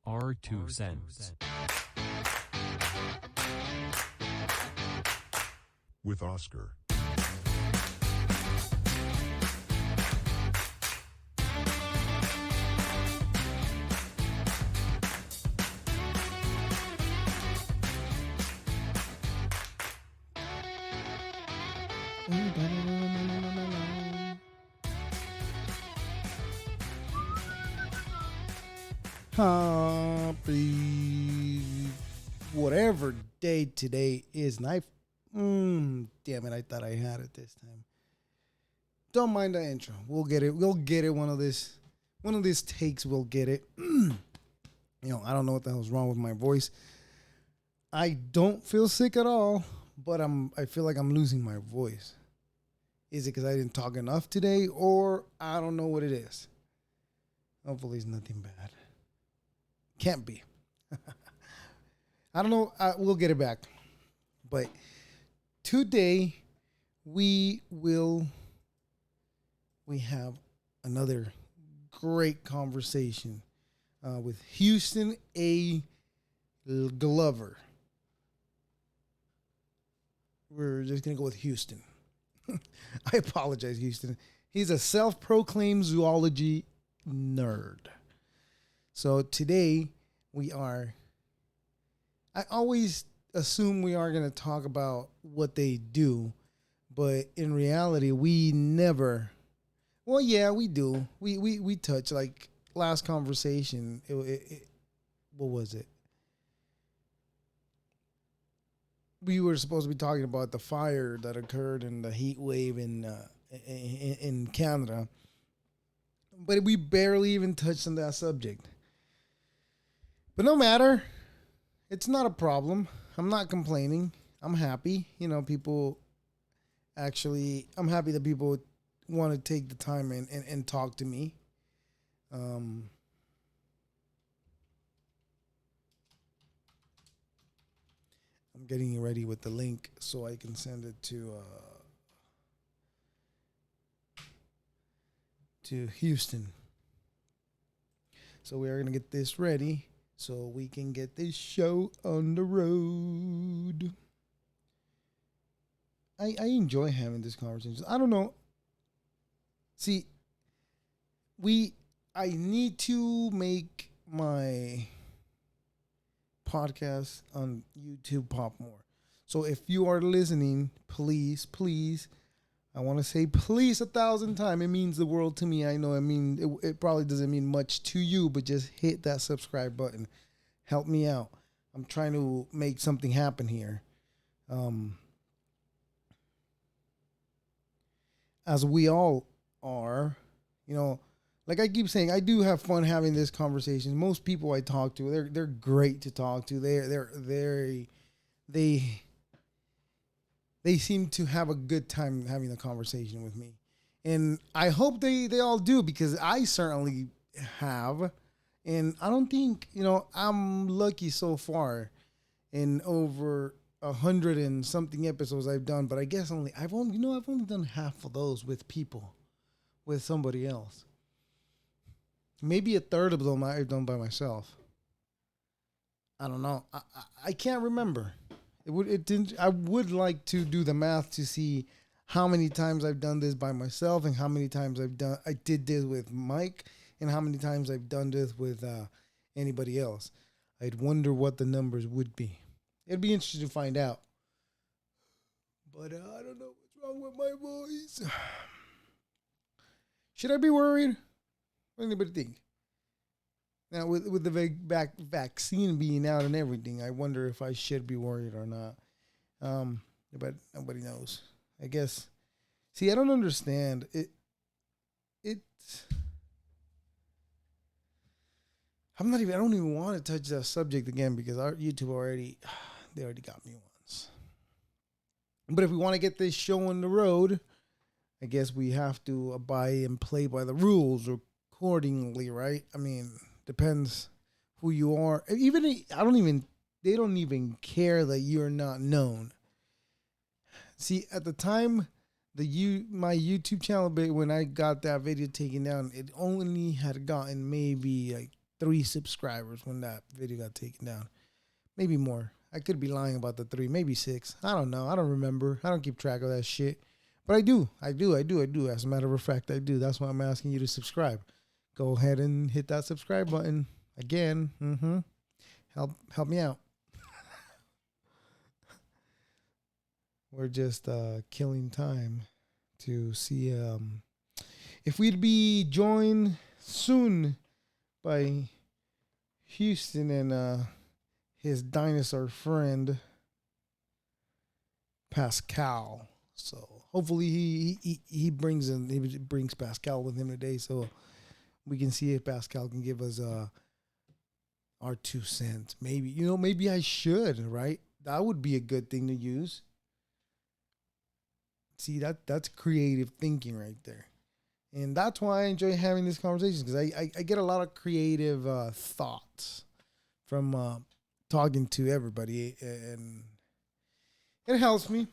Our 2 cents. With Oscar. Happy whatever day today is, and damn it, I thought I had it this time. Don't mind the intro. We'll get it. We'll get it. One of these takes, we'll get it. I don't know what the hell's wrong with my voice. I don't feel sick at all, but I feel like I'm losing my voice. Is it because I didn't talk enough today, or I don't know what it is? Hopefully it's nothing bad. Can't be. I don't know. We'll get it back. But today we have another great conversation with Houston A. Glover. We're just going to go with Houston. I apologize, Houston. He's a self-proclaimed zoology nerd. So today I always assume we are going to talk about what they do, but in reality, we never, well, yeah, we do. We touch, like last conversation, what was it? We were supposed to be talking about the fire that occurred and the heat wave in Canada, but we barely even touched on that subject. But no matter, it's not a problem. I'm not complaining. I'm happy. I'm happy that people want to take the time and talk to me. I'm getting ready with the link so I can send it to Houston. So we are going to get this ready so we can get this show on the road. I enjoy having this conversation. I don't know. See, I need to make my podcast on YouTube pop more. So if you are listening, please, I want to say please 1,000 times. It means the world to me. I know. It probably doesn't mean much to you, but just hit that subscribe button. Help me out. I'm trying to make something happen here. As we all are, like I keep saying, I do have fun having this conversation. Most people I talk to, they're great to talk to. They seem to have a good time having a conversation with me. And I hope they all do, because I certainly have. And I don't think, I'm lucky so far in over 100 and something episodes I've done. But I guess I've only done half of those with people, with somebody else. Maybe a third of them I've done by myself. I don't know. I can't remember. I would like to do the math to see how many times I've done this by myself and how many times I did this with Mike and how many times I've done this with anybody else. I'd wonder what the numbers would be. It'd be interesting to find out. But I don't know what's wrong with my voice. Should I be worried? What does anybody think? Now, with the vaccine being out and everything, I wonder if I should be worried or not. But nobody knows. I guess. See, I don't understand. I don't even want to touch that subject again because our YouTube already got me once. But if we want to get this show on the road, I guess we have to abide and play by the rules accordingly, right? Depends who you are. They don't even care that you're not known. See, at the time, my YouTube channel, when I got that video taken down, it only had gotten maybe like 3 subscribers when that video got taken down. Maybe more. I could be lying about the 3, maybe 6. I don't know. I don't remember. I don't keep track of that shit. But I do. As a matter of fact, I do. That's why I'm asking you to subscribe. Go ahead and hit that subscribe button. Again, help me out. We're just killing time to see if we'd be joined soon by Houston and his dinosaur friend Pascal. So hopefully he brings Pascal with him today, so we can see if Pascal can give us our 2 cents. Maybe I should, right? That would be a good thing to use. See, that's creative thinking right there. And that's why I enjoy having these conversations, because I get a lot of creative thoughts from talking to everybody, and it helps me.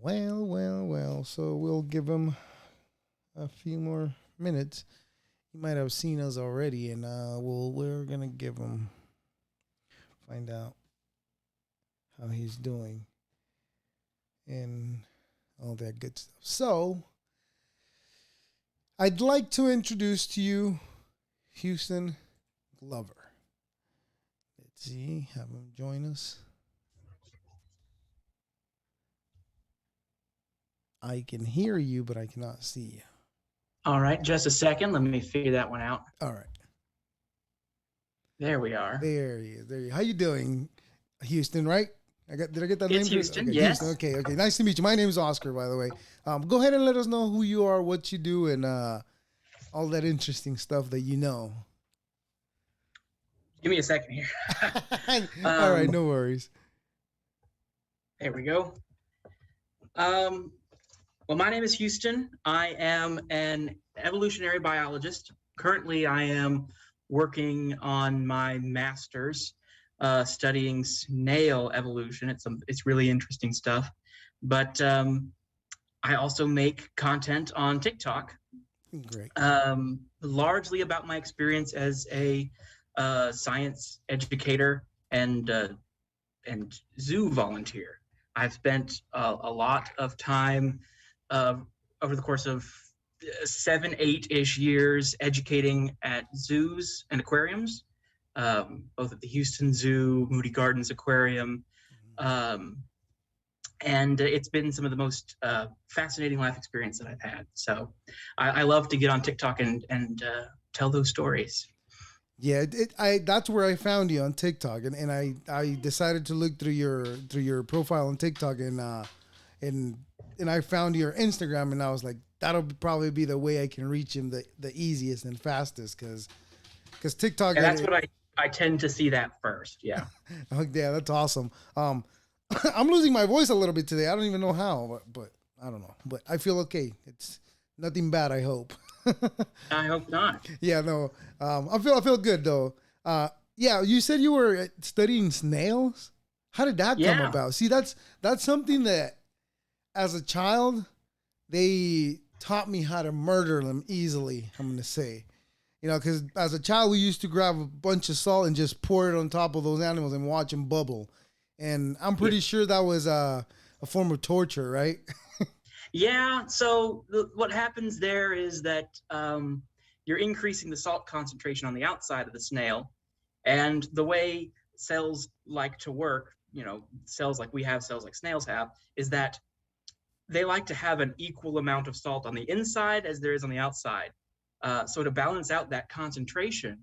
Well. So we'll give him a few more minutes. He might have seen us already, and we're gonna give him, find out how he's doing and all that good stuff. So I'd like to introduce to you Houston Glover. Let's see, have him join us. I can hear you, but I cannot see you. All right, just a second. Let me figure that one out. All right. There we are. There he is. How you doing, Houston, right? Did I get that name? It's Houston, okay, yes. Houston. Okay. Nice to meet you. My name is Oscar, by the way. Go ahead and let us know who you are, what you do, and all that interesting stuff that you know. Give me a second here. All right, no worries. There we go. Well, my name is Houston. I am an evolutionary biologist. Currently, I am working on my master's, studying snail evolution. It's really interesting stuff. But I also make content on TikTok. Great. Largely about my experience as a science educator and zoo volunteer. I've spent a lot of time over the course of 7, 8-ish years educating at zoos and aquariums, both at the Houston Zoo, Moody Gardens Aquarium. And it's been some of the most fascinating life experience that I've had. So I love to get on TikTok and tell those stories. Yeah, that's where I found you, on TikTok, and I decided to look through your profile on TikTok, and I found your Instagram, and I was like, that'll probably be the way I can reach him the easiest and fastest, because TikTok. And that's what I tend to see that first. Yeah. Yeah, that's awesome. I'm losing my voice a little bit today. I don't even know how, but I don't know. But I feel okay. It's nothing bad, I hope. I hope not. Yeah, no. I feel good though. Yeah, you said you were studying snails. How did that come about? See, that's something that, as a child, they taught me how to murder them easily. I'm gonna say, because as a child we used to grab a bunch of salt and just pour it on top of those animals and watch them bubble. And I'm pretty sure that was a form of torture, right? Yeah. So what happens there is that you're increasing the salt concentration on the outside of the snail. And the way cells like to work, cells like we have, cells like snails have, is that they like to have an equal amount of salt on the inside as there is on the outside. So to balance out that concentration,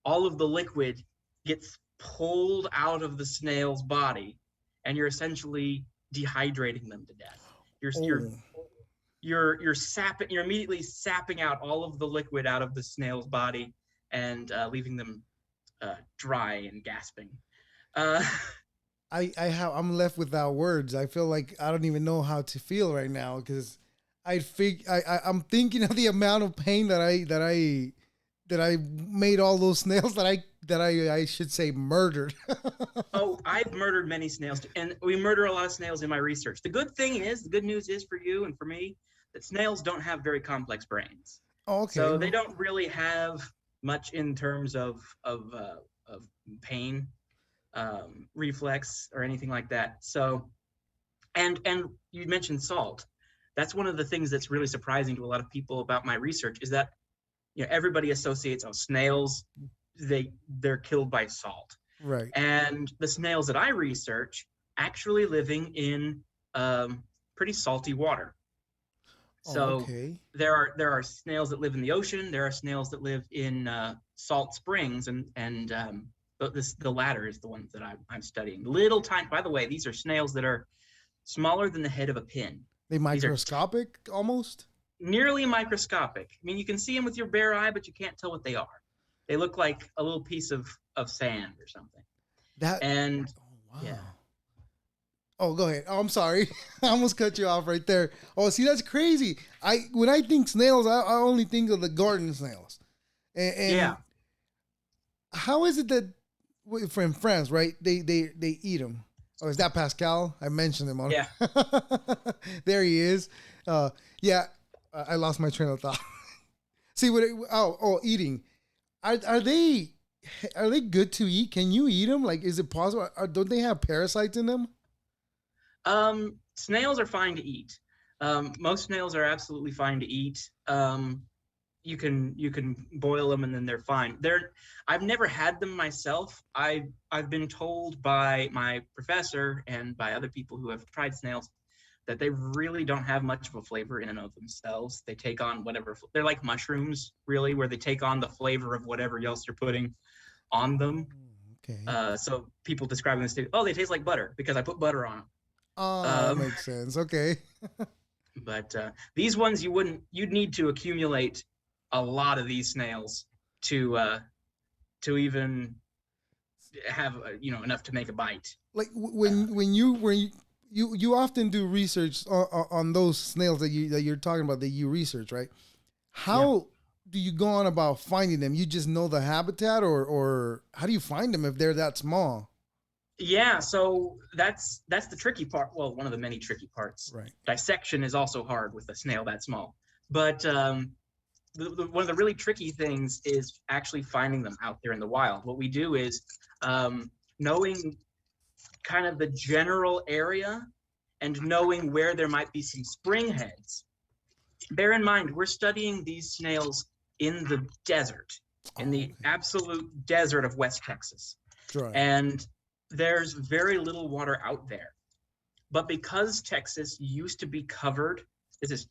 all of the liquid gets pulled out of the snail's body, and you're essentially dehydrating them to death. You're immediately sapping out all of the liquid out of the snail's body and leaving them dry and gasping. I'm left without words. I feel like I don't even know how to feel right now, because I'm thinking of the amount of pain that I made all those snails that I should say murdered. Oh, I've murdered many snails, and we murder a lot of snails in my research. The good news is for you and for me, that snails don't have very complex brains. Oh, okay. So they don't really have much in terms of pain, reflex, or anything like that. So, and you mentioned salt. That's one of the things that's really surprising to a lot of people about my research is that everybody associates snails, they're killed by salt. Right. And the snails that I research actually living in pretty salty water. Oh, So okay. there are snails that live in the ocean. There are snails that live in salt springs, the latter is the ones that I'm studying. Little tiny. By the way, these are snails that are smaller than the head of a pin. They These are microscopic almost. nearly microscopic. I mean, you can see them with your bare eye, but you can't tell what they are. They look like a little piece of sand or something. That. And Oh, wow. yeah. Oh, go ahead. Oh, I'm sorry. I almost cut you off right there. Oh, see, that's crazy. When I think snails, I only think of the garden snails. And Yeah. how is it that in France, right? They eat them. Oh, is that Pascal? I mentioned him on. Yeah. There he is. Yeah, I lost my train of thought. See what? Eating. Are they good to eat? Can you eat them? Like, is it possible? Don't they have parasites in them? Snails are fine to eat. Most snails are absolutely fine to eat. You can boil them and then they're fine. I've never had them myself. I've been told by my professor and by other people who have tried snails that they really don't have much of a flavor in and of themselves. They take on whatever, they're like mushrooms, really, where they take on the flavor of whatever else you're putting on them. Okay. So people describe them as, they taste like butter because I put butter on them. Oh, that makes sense. Okay. But these ones you'd need to accumulate a lot of these snails to even have enough to make a bite. Like when you often do research on those snails that you're talking about that you research, right? How do you go on about finding them? You just know the habitat, or how do you find them if they're that small? Yeah, so that's the tricky part. Well, one of the many tricky parts. Right. Dissection is also hard with a snail that small. But one of the really tricky things is actually finding them out there in the wild. What we do is knowing kind of the general area and knowing where there might be some spring heads. Bear in mind, we're studying these snails in the desert, in the absolute desert of West Texas. Right. And there's very little water out there. But because Texas used to be covered, this is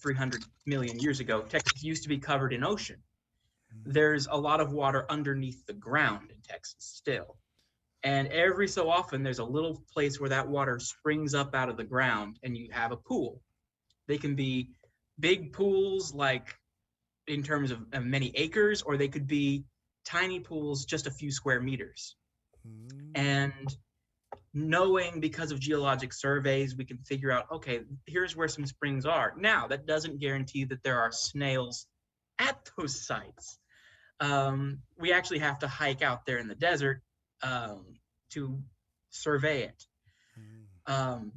300 million years ago, Texas used to be covered in ocean. There's a lot of water underneath the ground in Texas still. And every so often, there's a little place where that water springs up out of the ground and you have a pool. They can be big pools, like in terms of many acres, or they could be tiny pools, just a few square meters. And knowing, because of geologic surveys, we can figure out, okay, here's where some springs are. Now, that doesn't guarantee that there are snails at those sites. We actually have to hike out there in the desert to survey it. And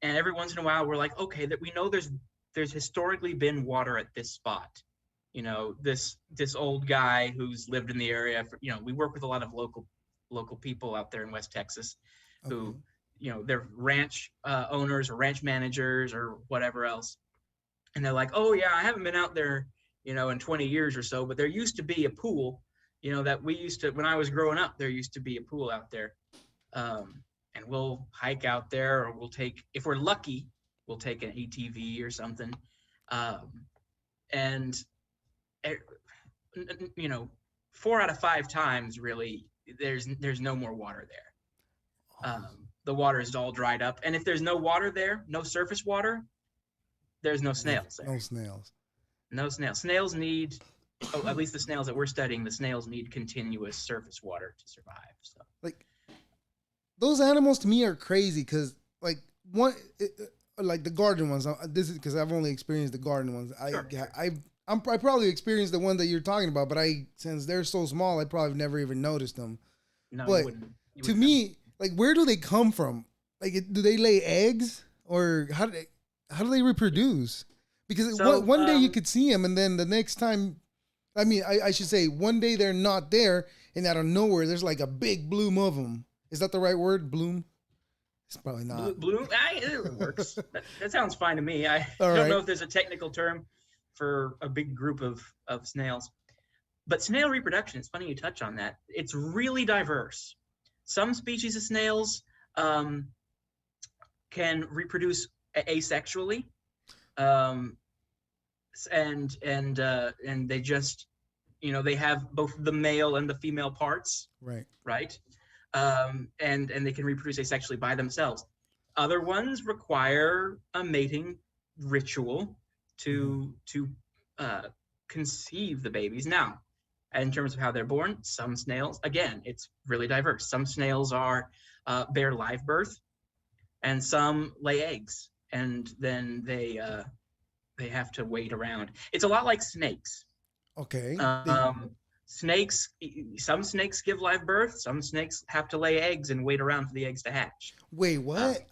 every once in a while, we're like, okay, that we know there's historically been water at this spot. This old guy who's lived in the area for, we work with a lot of local people out there in West Texas who, they're ranch owners or ranch managers or whatever else. And they're like, oh yeah, I haven't been out there, in 20 years or so, but there used to be a pool, that we used to, when I was growing up, there used to be a pool out there. And we'll hike out there, or if we're lucky, we'll take an ATV or something. And 4 out of 5 times, really, there's no more water there. The water is all dried up, and if there's no water there, no surface water, there's no snails there. No snails. Snails need, at least the snails that we're studying, the snails need continuous surface water to survive. So, like, those animals to me are crazy because, like, like the garden ones. This is because I've only experienced the garden ones. Sure. I probably experienced the one that you're talking about, but since they're so small, I probably never even noticed them. No, you But wouldn't. You to wouldn't know. me, like, where do they come from? Like, do they lay eggs, or how do they reproduce? Because So, one day you could see them, and then the next time, I mean, I should say, one day they're not there, and out of nowhere, there's like a big bloom of them. Is that the right word? Bloom? It's probably not. bloom, it works. That sounds fine to me. I All don't know right. if there's a technical term for a big group of snails. But snail reproduction, it's funny you touch on that. It's really diverse. Some species of snails um, can reproduce asexually, um, and they just, they have both the male and the female parts, Right. right? And they can reproduce asexually by themselves. Other ones require a mating ritual Mm-hmm. to uh, conceive the babies. Now, in terms of how they're born, some snails, again, it's really diverse. Some snails bear live birth, and some lay eggs, and then they have to wait around. It's a lot like snakes. Okay. Um, snakes, some snakes give live birth. Some snakes have to lay eggs and wait around for the eggs to hatch. Wait, Um, what?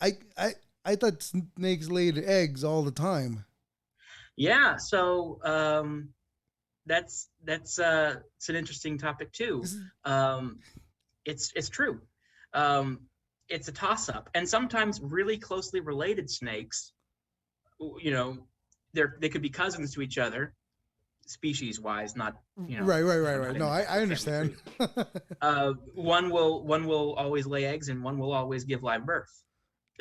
I thought snakes laid eggs all the time. yeah, so that's it's an interesting topic too. This is, Um, it's true. Um, it's a toss up, and sometimes really closely related snakes, you know, they could be cousins to each other, species wise, not right, right, right, not right. in No, the I family understand. tree. One will always lay eggs, and one will always give live birth.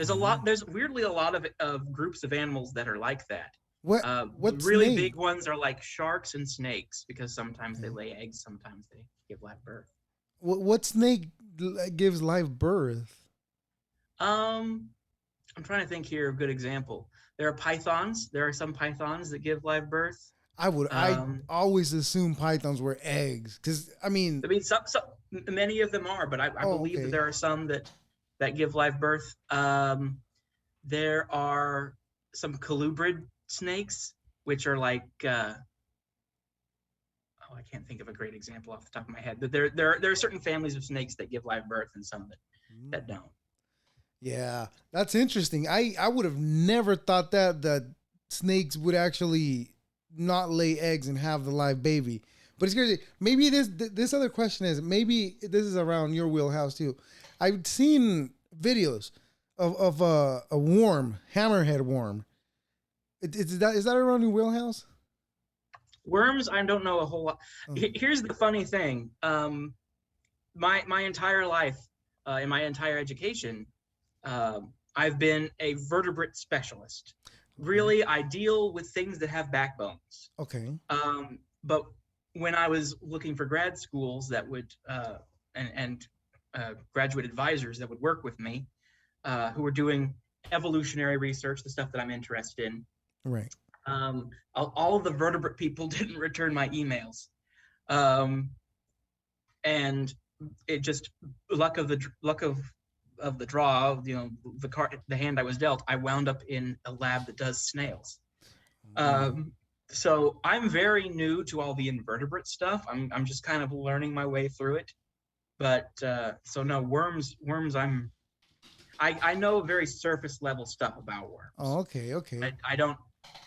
Oh. There's weirdly a lot of groups of animals that are like that. The What really snake? big ones are like sharks and snakes because sometimes they Okay. lay eggs, sometimes they give live birth. What snake gives live birth? Um, I'm trying to think here of a good example. There are pythons. There are some pythons that give live birth. I Um, always assume pythons were eggs, because I mean, I mean, many of them are, but I oh, believe that okay. there are some that give live birth. There are some colubrid snakes, which are like I can't think of a great example off the top of my head. But there are certain families of snakes that give live birth and some that Mm. don't. Yeah, that's interesting. I would have never thought that snakes would actually not lay eggs and have the live baby. But it's crazy. Maybe this other question is, maybe this is around your wheelhouse too. I've seen videos of a worm, hammerhead worm. Is that around your wheelhouse? Worms, I don't know a whole lot. Oh, Here's the funny thing. My entire life, in my entire education, I've been a vertebrate specialist. okay. Really, I deal with things that have backbones. Okay. But when I was looking for grad schools that would and graduate advisors that would work with me, who were doing evolutionary research, the stuff that I'm interested in, Right. all of the vertebrate people didn't return my emails, um, and it just luck of the draw, the hand I was dealt. I wound up in a lab that does snails. Mm. Um, so I'm very new to all the invertebrate stuff. I'm just kind of learning my way through it. But so no, worms. I know very surface level stuff about Oh, worms. okay. Okay. I don't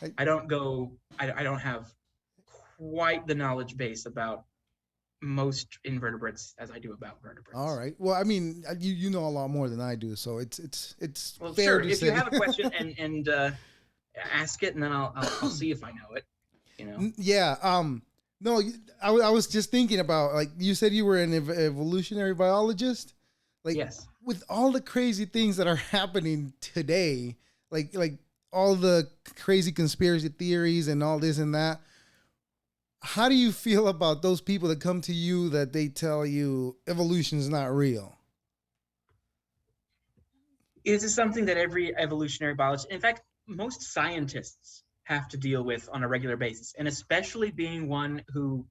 I, I don't go I don't have quite the knowledge base about most invertebrates as I do about all vertebrates. right. Well, I mean, you know a lot more than I do, so it's Well, fair sure. to If you say. have a question and ask it, and then I'll see if I know it. You know. Yeah. No, I was just thinking about, like, you said you were an evolutionary biologist. Like, Yes. with all the crazy things that are happening today, like all the crazy conspiracy theories and all this and that. How do you feel about those people that come to you that they tell you evolution is not real? This is something that every evolutionary biologist, in fact, most scientists have to deal with on a regular basis, and especially being one who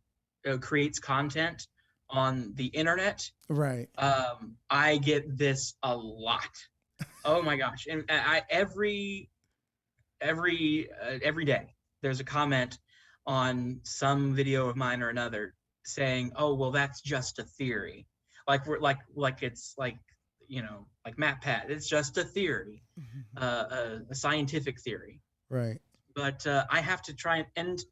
creates content on the internet. Right. I get this a lot. Oh my gosh! And every day there's a comment. on some video of mine or another saying, "Oh, well, that's just a theory," like we're like it's like like Matt Pat, it's just a theory, a scientific theory. Right. But I have to try and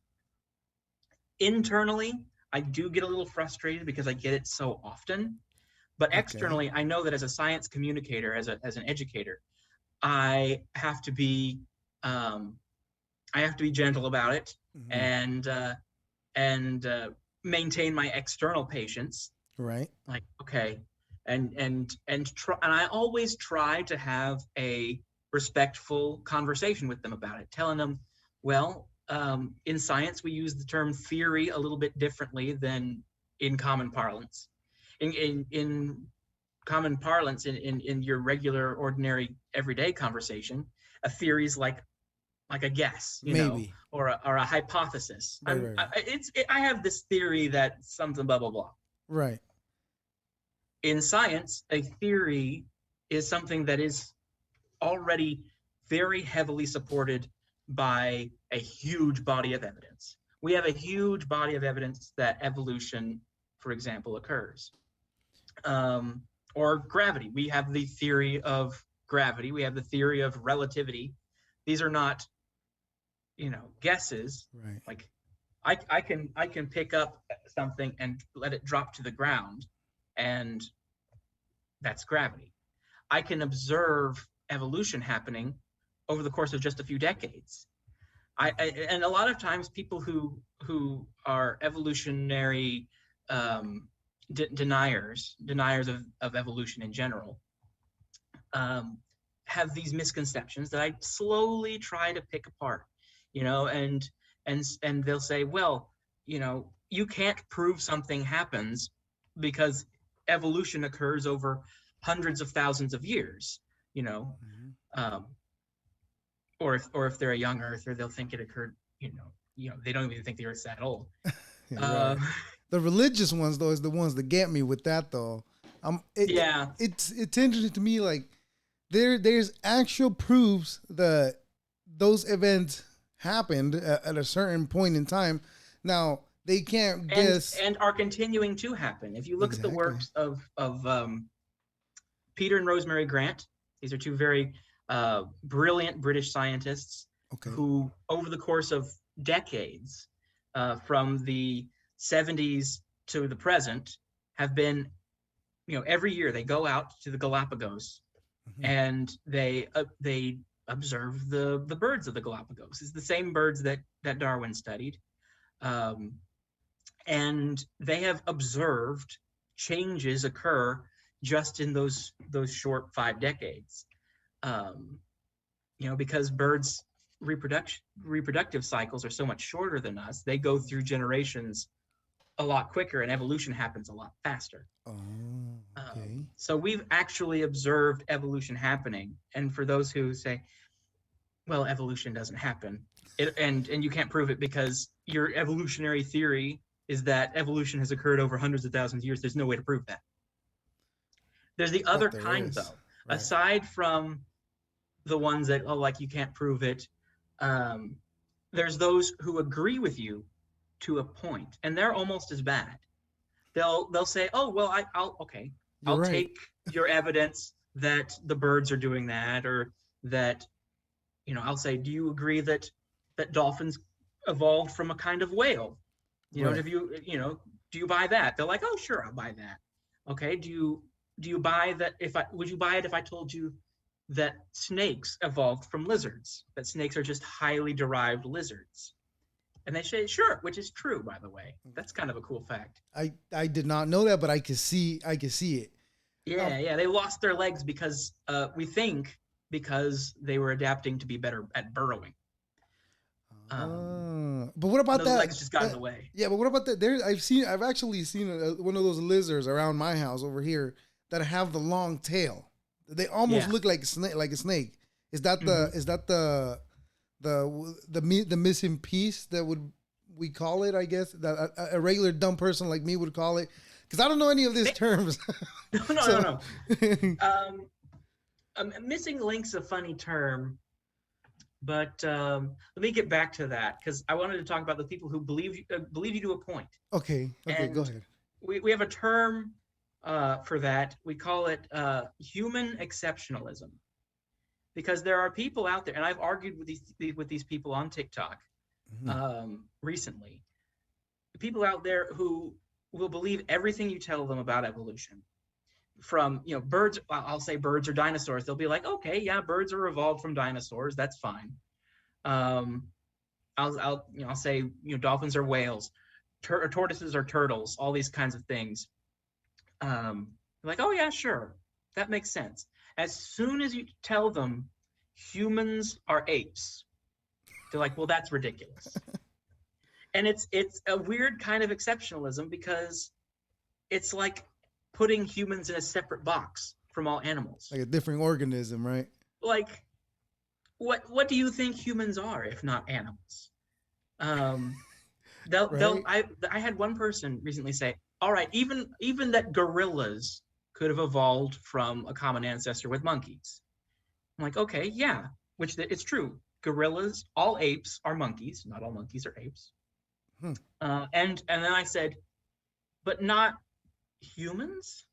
internally, I do get a little frustrated because I get it so often. But Okay. externally, I know that as a science communicator, as an educator, I have to be um, gentle about it Hmm. and and maintain my external patience. Right. Like, okay, and I always try to have a respectful conversation with them about it, telling them, well, in science we use the term theory a little bit differently than in common parlance. In common parlance, in your regular, ordinary, everyday conversation, a theory is like a guess, Maybe. or a hypothesis. Right. Right. Right. I have this theory that something blah blah blah. Right. In science, a theory is something that is already very heavily supported by a huge body of evidence. We have a huge body of evidence that evolution, for example, occurs. Or gravity. We have the theory of gravity. We have the theory of relativity. These are not, guesses. Right. Like I can pick up something and let it drop to the ground, and that's gravity. I can observe evolution happening over the course of just a few decades. And a lot of times people who are evolutionary deniers of evolution in general, have these misconceptions that I slowly try to pick apart, and they'll say, well, you can't prove something happens because evolution occurs over hundreds of thousands of years, you know, Hmm. um, or if they're a young earther, they'll think it occurred, they don't even think the Earth's that old. Right. Uh, The religious ones though is the ones that get me with that though. yeah, It's interesting to me like there's actual proofs that those events happened at a certain point in time. Now they can't and guess and are continuing to happen. If you look at the exactly. works of Peter and Rosemary Grant, these are two very brilliant British scientists Okay. who, over the course of decades, from the 70s to the present, have been, every year they go out to the Galapagos Hmm. and they observe the birds of the Galapagos. It's the same birds that Darwin studied, um, and they have observed changes occur just in those short 5 decades. Um, because birds' reproductive cycles are so much shorter than us, they go through generations a lot quicker, and evolution happens a lot faster. Oh, okay. So we've actually observed evolution happening. And for those who say, well, evolution doesn't happen, and you can't prove it because your evolutionary theory is that evolution has occurred over hundreds of thousands of years, there's no way to prove that. There's the But other there kind, is. though, Right. aside from the ones that, oh, like, you can't prove it. Um, there's those who agree with you to a point, and they're almost as bad. They'll say, oh, well, I'll okay, You're I'll right. take your evidence that the birds are doing that, or that, I'll say, do you agree that dolphins evolved from a kind of whale? Right. Have do you buy that? They're like, oh, sure, I'll buy that. Okay, do you buy that? Would you buy it if I told you that snakes evolved from lizards? That snakes are just highly derived lizards? And they say, sure, which is true, by the way. That's kind of a cool fact. I did not know that, but I could see it. Um, Yeah, they lost their legs because we think because they were adapting to be better at burrowing. Um, but what about those that? legs just got in That the way. yeah, but what about that? I've actually seen one of those lizards around my house over here that have the long tail. They almost Yeah. look like a snake. Like a snake. Is that Hmm. the missing piece that would we call it? I guess that a regular dumb person like me would call it because I don't know any of these terms. No, no, no, So no. Missing link's a funny term. But let me get back to that because I wanted to talk about the people who believe you to a point. Okay. Okay. Go And ahead. we have a term for that. We call it human exceptionalism, because there are people out there, and I've argued with these people on TikTok Mhm. recently. People out there who will believe everything you tell them about evolution. From birds, I'll say birds or dinosaurs. They'll be like, okay, yeah, birds are evolved from dinosaurs. That's fine. Um, I'll say dolphins are whales, tortoises are turtles. All these kinds of things. Like, oh yeah, sure, that makes sense. As soon as you tell them humans are apes, they're like, well, that's ridiculous. And it's a weird kind of exceptionalism because it's like putting humans in a separate box from all animals. Like a different organism, right? Like, what do you think humans are if not animals? Um, they'll Right. I had one person recently say, all right, even that gorillas could have evolved from a common ancestor with monkeys. I'm like, okay, yeah, which it's true. Gorillas, all apes are monkeys. Not all monkeys are apes. Hmm. And then I said, but not humans.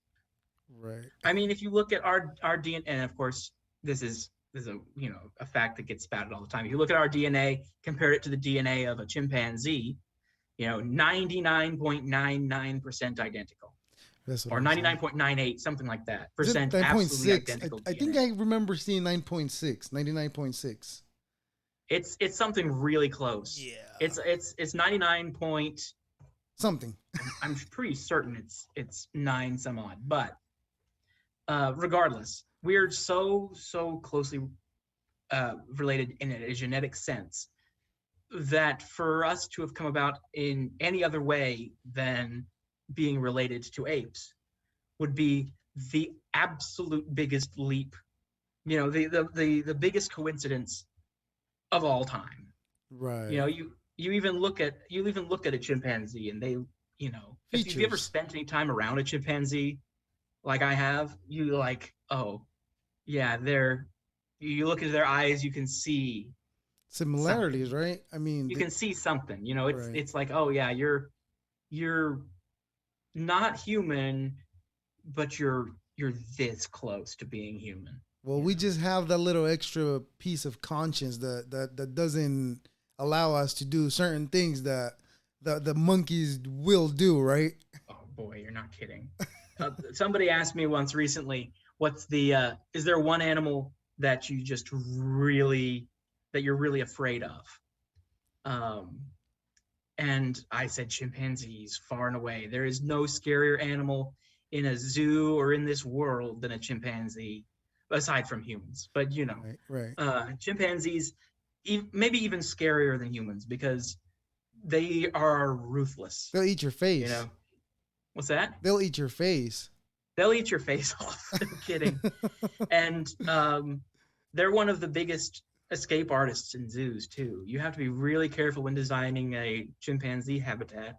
Right. I mean, if you look at our DNA, and of course, this is a a fact that gets spouted all the time. If you look at our DNA, compare it to the DNA of a chimpanzee, 99.99% identical, That's what or I'm saying. 99.98, something like that, Is it percent absolutely 9.6? identical I think DNA. I remember seeing 9.6, 99.6. It's something really close. Yeah. It's 99 point. Something. I'm pretty certain it's nine some odd, but regardless, we're so closely related in a genetic sense that for us to have come about in any other way than being related to apes would be the absolute biggest leap, the biggest coincidence of all time. Right. You even look at a chimpanzee, and they, if you've ever Features. spent any time around a chimpanzee like I have, you like, oh yeah, you look into their eyes, you can see Similarities, something. right? I mean, You can see something. It's right. it's like, oh yeah, you're not human, but you're this close to being human. Well, You we know. just have that little extra piece of conscience that doesn't allow us to do certain things that the monkeys will do, right? Oh boy, you're not kidding. Somebody asked me once recently, is there one animal that you're really afraid of? Um, and I said chimpanzees, far and away. There is no scarier animal in a zoo or in this world than a chimpanzee, aside from humans. But Right, right. chimpanzees, maybe even scarier than humans because they are ruthless. They'll eat your You face. know what's that? They'll eat your face. They'll eat your face off. No kidding. And they're one of the biggest escape artists in zoos too. You have to be really careful when designing a chimpanzee habitat,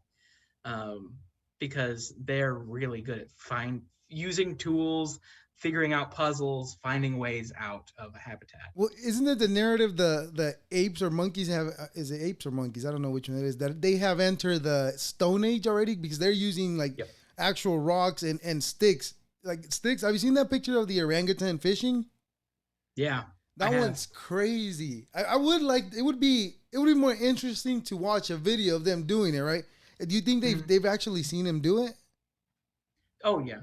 um, because they're really good at using tools, figuring out puzzles, finding ways out of a habitat. Well, isn't it the narrative the apes or monkeys have? Is it apes or monkeys? I don't know which one it is. That they have entered the Stone Age already because they're using like Yep. actual rocks and sticks. Like sticks. Have you seen that picture of the orangutan fishing? Yeah, I That have. one's crazy. I would like it would be more interesting to watch a video of them doing it, right? Do you think they've Mhm. they've actually seen him do it? Oh yeah.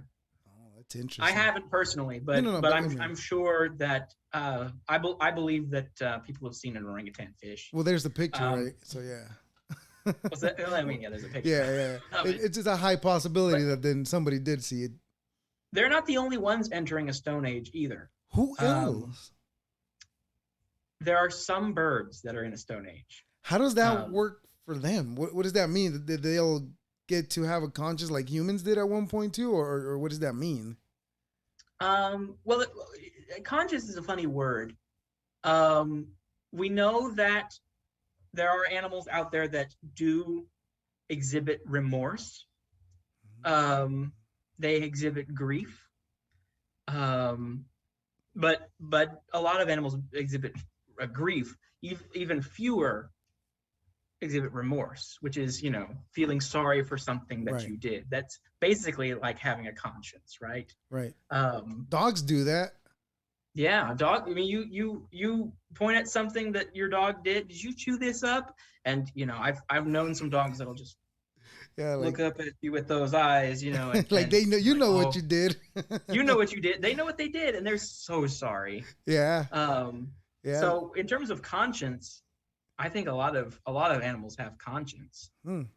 Oh, that's I interesting. haven't personally, No, but no, no. but But I I'm mean, I'm sure that I believe that people have seen an orangutan fish. well, there's the picture, Um, right? So yeah. what's that? Well, I mean, yeah, there's a picture Yeah, yeah. of it, It's just a high possibility but that then somebody did see it. they're not the only ones entering a stone age either. Who Um, else? there are some birds that are in a stone age. How does that Um, work for them? What does that mean? That they'll get to have a conscience like humans did at one point too, or what does that mean? well, conscious is a funny word. Um, we know that there are animals out there that do exhibit remorse. Um, they exhibit grief. Um, but a lot of animals exhibit grief. Even fewer exhibit remorse, which is, feeling sorry for something that Right. you did. That's basically like having a conscience, right? Right. Um, Dogs do that. yeah, dog. I mean, you point at something that your dog did. Did you chew this up? And I've known some dogs that'll just Yeah, like look up at you with those eyes, and like they know, you like, know what oh, you did. you know what you did. They know what they did, and they're so sorry. Yeah. Um, Yeah. so in terms of conscience, I think a lot of animals have conscience.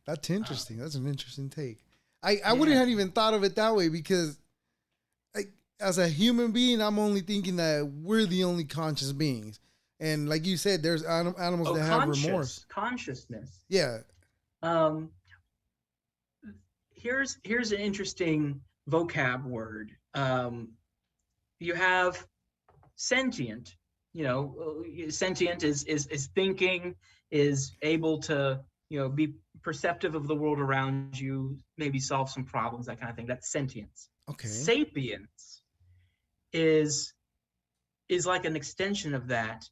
That's Uh, interesting. That's an interesting take. I wouldn't yeah. have even thought of it that way because like as a human being, I'm only thinking that we're the only conscious beings. And like you said, there's animals Oh, that have remorse. consciousness. Yeah. Um, here's an interesting vocab word. You have sentient. Sentient is thinking, is able to be perceptive of the world around you, maybe solve some problems, that kind of thing. That's sentience. Okay. Sapience is like an extension of that.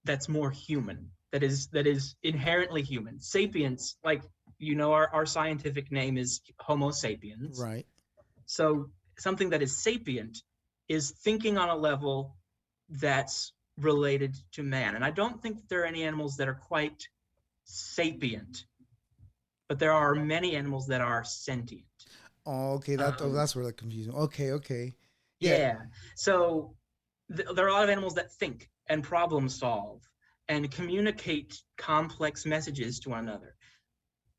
That's more human. That is inherently human. Sapience, like our scientific name is Homo sapiens. Right. So something that is sapient is thinking on a level that's related to man. And I don't think that there are any animals that are quite sapient, but there are many animals that are sentient. Oh, okay. Um, That's where the confusion. Okay. Okay. Yeah. yeah. So there are a lot of animals that think and problem solve and communicate complex messages to one another.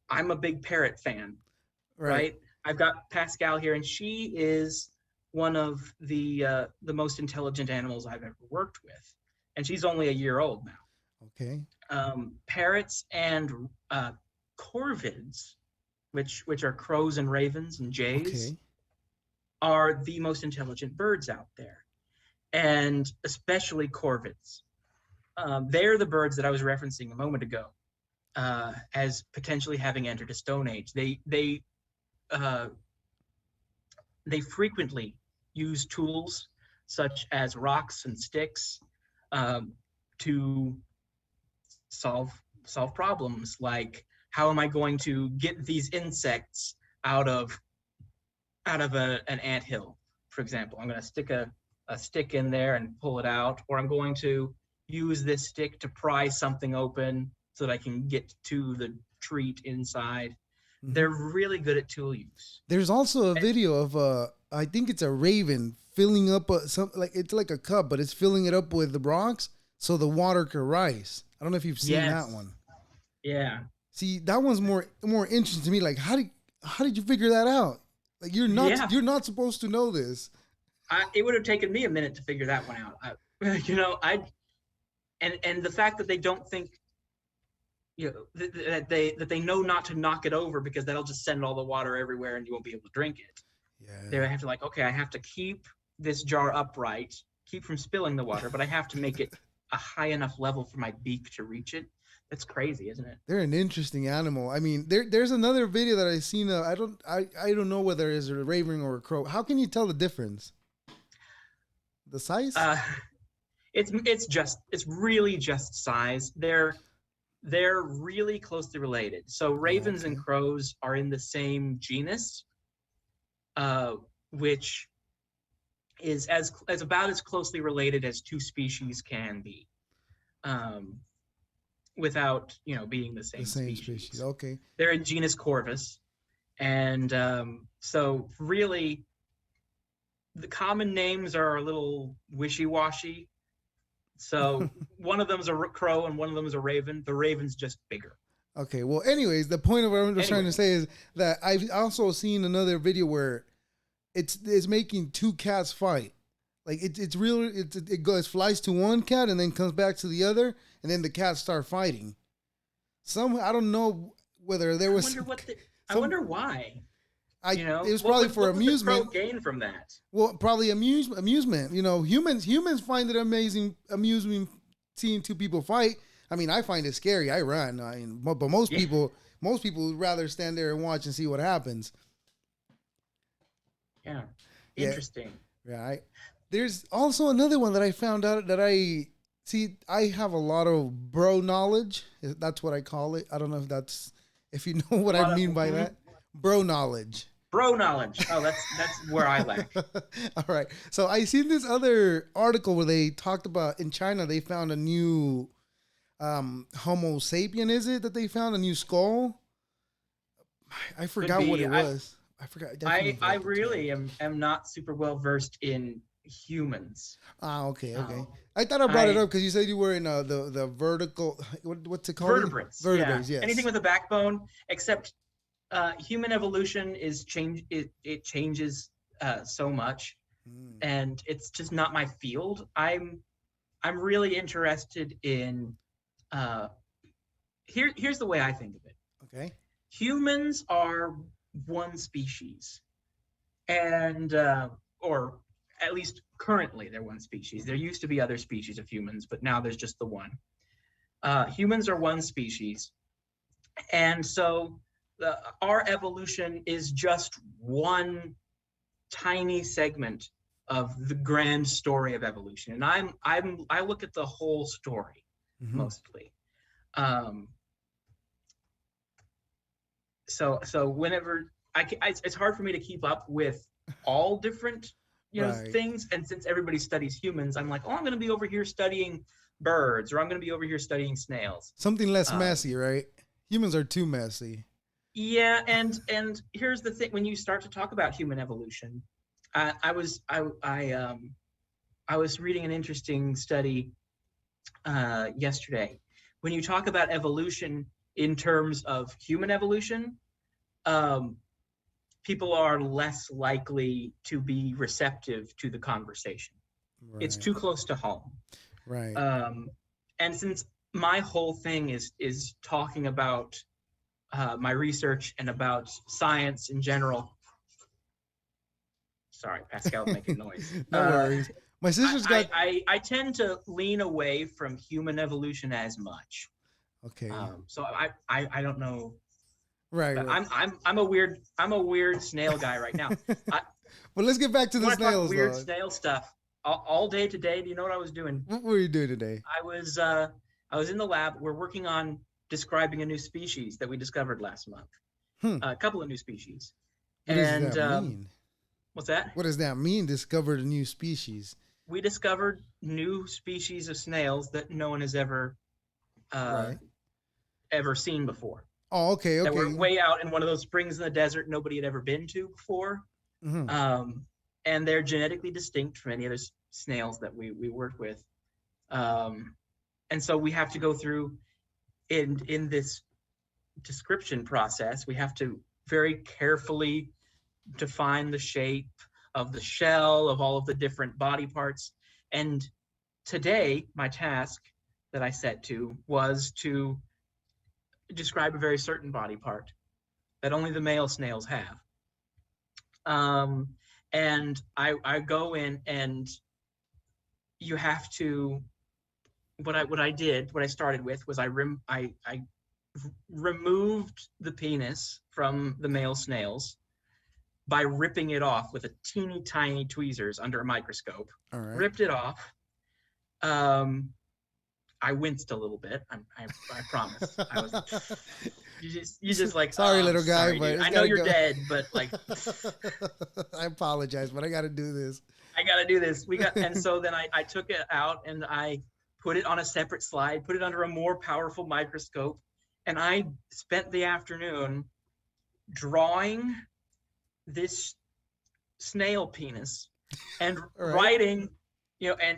I'm a big parrot fan, Right. right? I've got Pascal here, and she is one of the most intelligent animals I've ever worked with, and she's only a year old now. Okay. Parrots and corvids, which are crows and ravens and jays, Okay. are the most intelligent birds out there, and especially corvids. They're the birds that I was referencing a moment ago as potentially having entered a stone age. Uh, they frequently use tools such as rocks and sticks um, to solve problems, like how am I going to get these insects out of an anthill, for example. I'm going to stick a stick in there and pull it out, or I'm going to use this stick to pry something open so that I can get to the treat inside. Hmm. They're really good at tool use. There's also a video of I think it's a raven filling up some like it's like a cup, but it's filling it up with the rocks so the water could rise. I don't know if you've seen that Yes. one. Yeah. See, that one's more interesting to me. Like, how did you figure that out? Like, Yeah. you're not supposed to know this. It would have taken me a minute to figure that one out. I and the fact that they don't think, that they know not to knock it over because that'll just send all the water everywhere and you won't be able to drink it. They Yeah. have to, like, okay, I have to keep this jar upright, keep from spilling the water, but I have to make it a high enough level for my beak to reach it. That's crazy, isn't it? They're an interesting animal. I mean, there's another video that I seen. I don't know whether it's a raven or a crow. How can you tell the difference? The size? Uh, it's really just size. They're really closely related. So Oh, ravens and okay. crows are in the same genus, which is as about as closely related as two species can be, um, without being the The same same species. species. Okay. They're in genus Corvus, and so really the common names are a little wishy-washy. So one of them is a crow and one of them is a raven. The raven's just bigger. Okay. Well, anyways, the point of what I'm just trying to Anyway, say is that I've also seen another video where it's making two cats fight. Like it's real. It goes flies to one cat and then comes back to the other, and then the cats start fighting. I don't know whether there I was wonder what the, I some. wonder why. It was What probably would for what would the crow amusement. gain from that? Well, probably amusement. Humans find it amusing seeing two people fight. I mean, I find it scary. I run. But Yeah, most people would rather stand there and watch and see what happens. yeah, Yeah, interesting. right. There's also another one that I found out that I See, I have a lot of bro knowledge. That's what I call it. I don't know if you know A what I lot of mean by that. Bro knowledge. bro knowledge. Oh, that's where I lack. All right. So I seen this other article where they talked about in China they found a new Homo sapien. Is it that they found a new skull? I Could forgot what be. it was. I forgot. I definitely I forgot the term. really am not super well versed in humans. Ah, okay, okay. Um, I thought I brought it I up because you said you were in the vertical. What's it called again? vertebrates, yeah. Vertebrates. Anything Yes. with a backbone, except human evolution is change. It changes so much, Mm, and it's just not my field. I'm really interested in. Uh, here's the way I think of it. okay. Humans are one species, and or at least currently they're one species. There used to be other species of humans, but now there's just the one. Humans are one species, and so our evolution is just one tiny segment of the grand story of evolution. And I look at the whole story Mm-hmm. mostly. Um, so whenever it's hard for me to keep up with all different Right. things, and since everybody studies humans, I'm like, oh, I'm going to be over here studying birds, or I'm going to be over here studying snails. Something less um, messy, right? Humans are too messy. yeah, and here's the thing: when you start to talk about human evolution, I was I was reading an interesting study yesterday. When you talk about evolution in terms of human evolution, um, people are less likely to be receptive to the conversation. It's Right. too close to home. Right. Um, and since my whole thing is talking about my research and about science in general. Sorry, Pascal's making noise. No worries. My sister's got. I tend to lean away from human evolution as much. Okay. So I don't know. Right. But Right. I'm a weird snail guy right now. I Well, let's get back to the want to talk snails, weird though. snail stuff all day today. Do you know what I was doing? What were you doing today? I was in the lab. We're working on describing a new species that we discovered last month. Hmm. A couple of new species. What does And that mean? what's that? What does that mean? Discovered a new species. We discovered new species of snails that no one has uh, Right. ever seen before. Oh, okay. That were Okay. way out in one of those springs in the desert nobody had ever been to before. Mm-hmm. And they're genetically distinct from any other snails that we work with. And so we have to go through in this description process. We have to very carefully define the shape of the shell, of all of the different body parts. And today, my task that I set to was to describe a very certain body part that only the male snails have. Um, and I go in, and you have to, what I started with was I removed the penis from the male snails by ripping it off with a teeny tiny tweezers under a microscope. All right. Ripped it off. I winced a little bit. I promise. I was. You just like. Sorry, Oh, I'm little guy, sorry, but dude. it's I know gotta you're go. dead, but like, I apologize, but I got to do this. I gotta do this. And so then I took it out and I put it on a separate slide, put it under a more powerful microscope, and I spent the afternoon drawing this snail penis and All right. writing,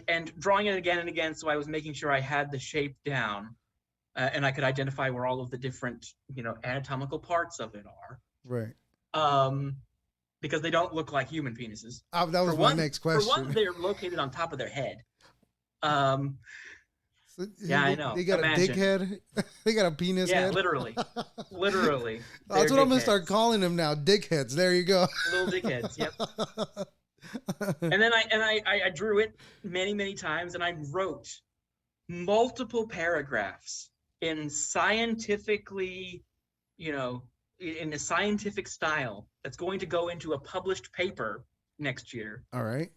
and drawing it again and again. So I was making sure I had the shape down, and I could identify where all of the different, anatomical parts of it are. Right. Because they don't look like human penises. That was my next For one, question. they're located on top of their head. Um, So yeah, I know. they got a dick Imagine. head. They got a penis Yeah, head. literally. That's They're what I'm gonna start dickheads. calling them now. Dickheads. There you go. Little dickheads. Yep. And then I drew it many times, and I wrote multiple paragraphs in scientifically, in a scientific style that's going to go into a published paper next year. All right.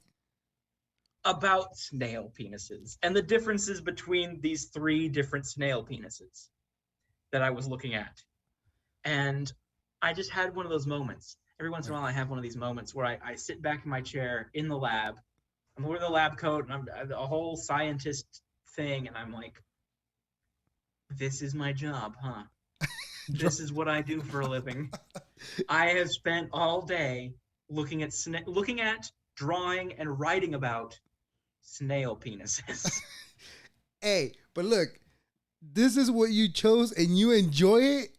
about snail penises and the differences between these three different snail penises that I was looking at. And I just had one of those moments. Every once in a while, I have one of these moments where I sit back in my chair in the lab. I'm wearing the lab coat and I'm a whole scientist thing. And I'm like, this is my job, huh? This is what I do for a living. I have spent all day looking at drawing and writing about snail penises. Hey, but look, this is what you chose and you enjoy it,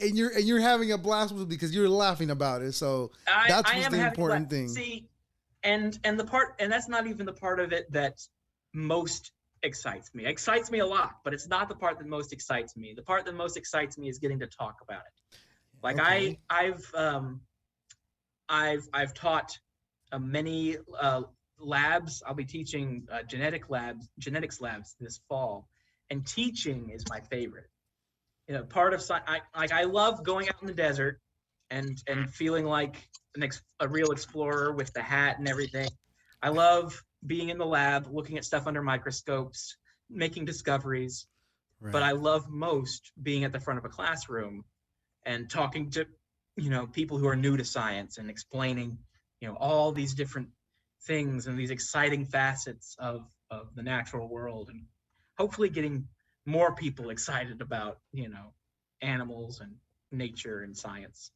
and you're having a blast with it because you're laughing about it. So that's I what's am the having important thing. See, and that's not even the part of it that most excites me. It excites me a lot, but it's not the part that most excites me. The part that most excites me is getting to talk about it. Like Okay. I've taught many labs. I'll be teaching genetics labs this fall, and teaching is my favorite. You know, part of I love going out in the desert and feeling like a real explorer with the hat and everything. I love being in the lab, looking at stuff under microscopes, making discoveries. But Right. I love most being at the front of a classroom and talking to, people who are new to science and explaining, all these different things and these exciting facets of the natural world, and hopefully getting more people excited about, animals and nature and science.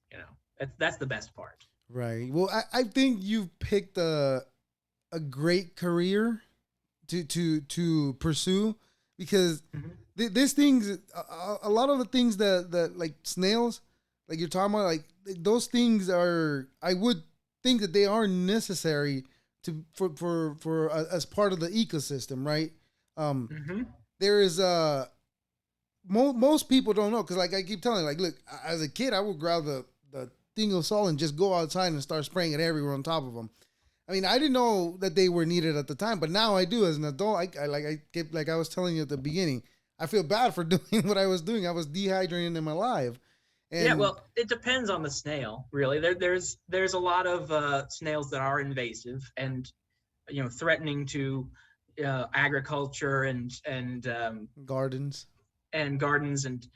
That's the best part. Right. Well, I think you've picked a great career to pursue because Mm-hmm. these things, a lot of the things that like snails, like you're talking about, like those things are, I would think that they are necessary to for as part of the ecosystem, right? Um, Mm-hmm. there is most people don't know because like I keep telling, like, look, as a kid, I would grab the thing of salt and just go outside and start spraying it everywhere on top of them. I mean, I didn't know that they were needed at the time, but now I do as an adult. Like I was telling you at the beginning, I feel bad for doing what I was doing. I was dehydrating them alive, Yeah, and well, it depends on the snail, really. There's a lot of snails that are invasive and threatening to agriculture gardens. and gardens and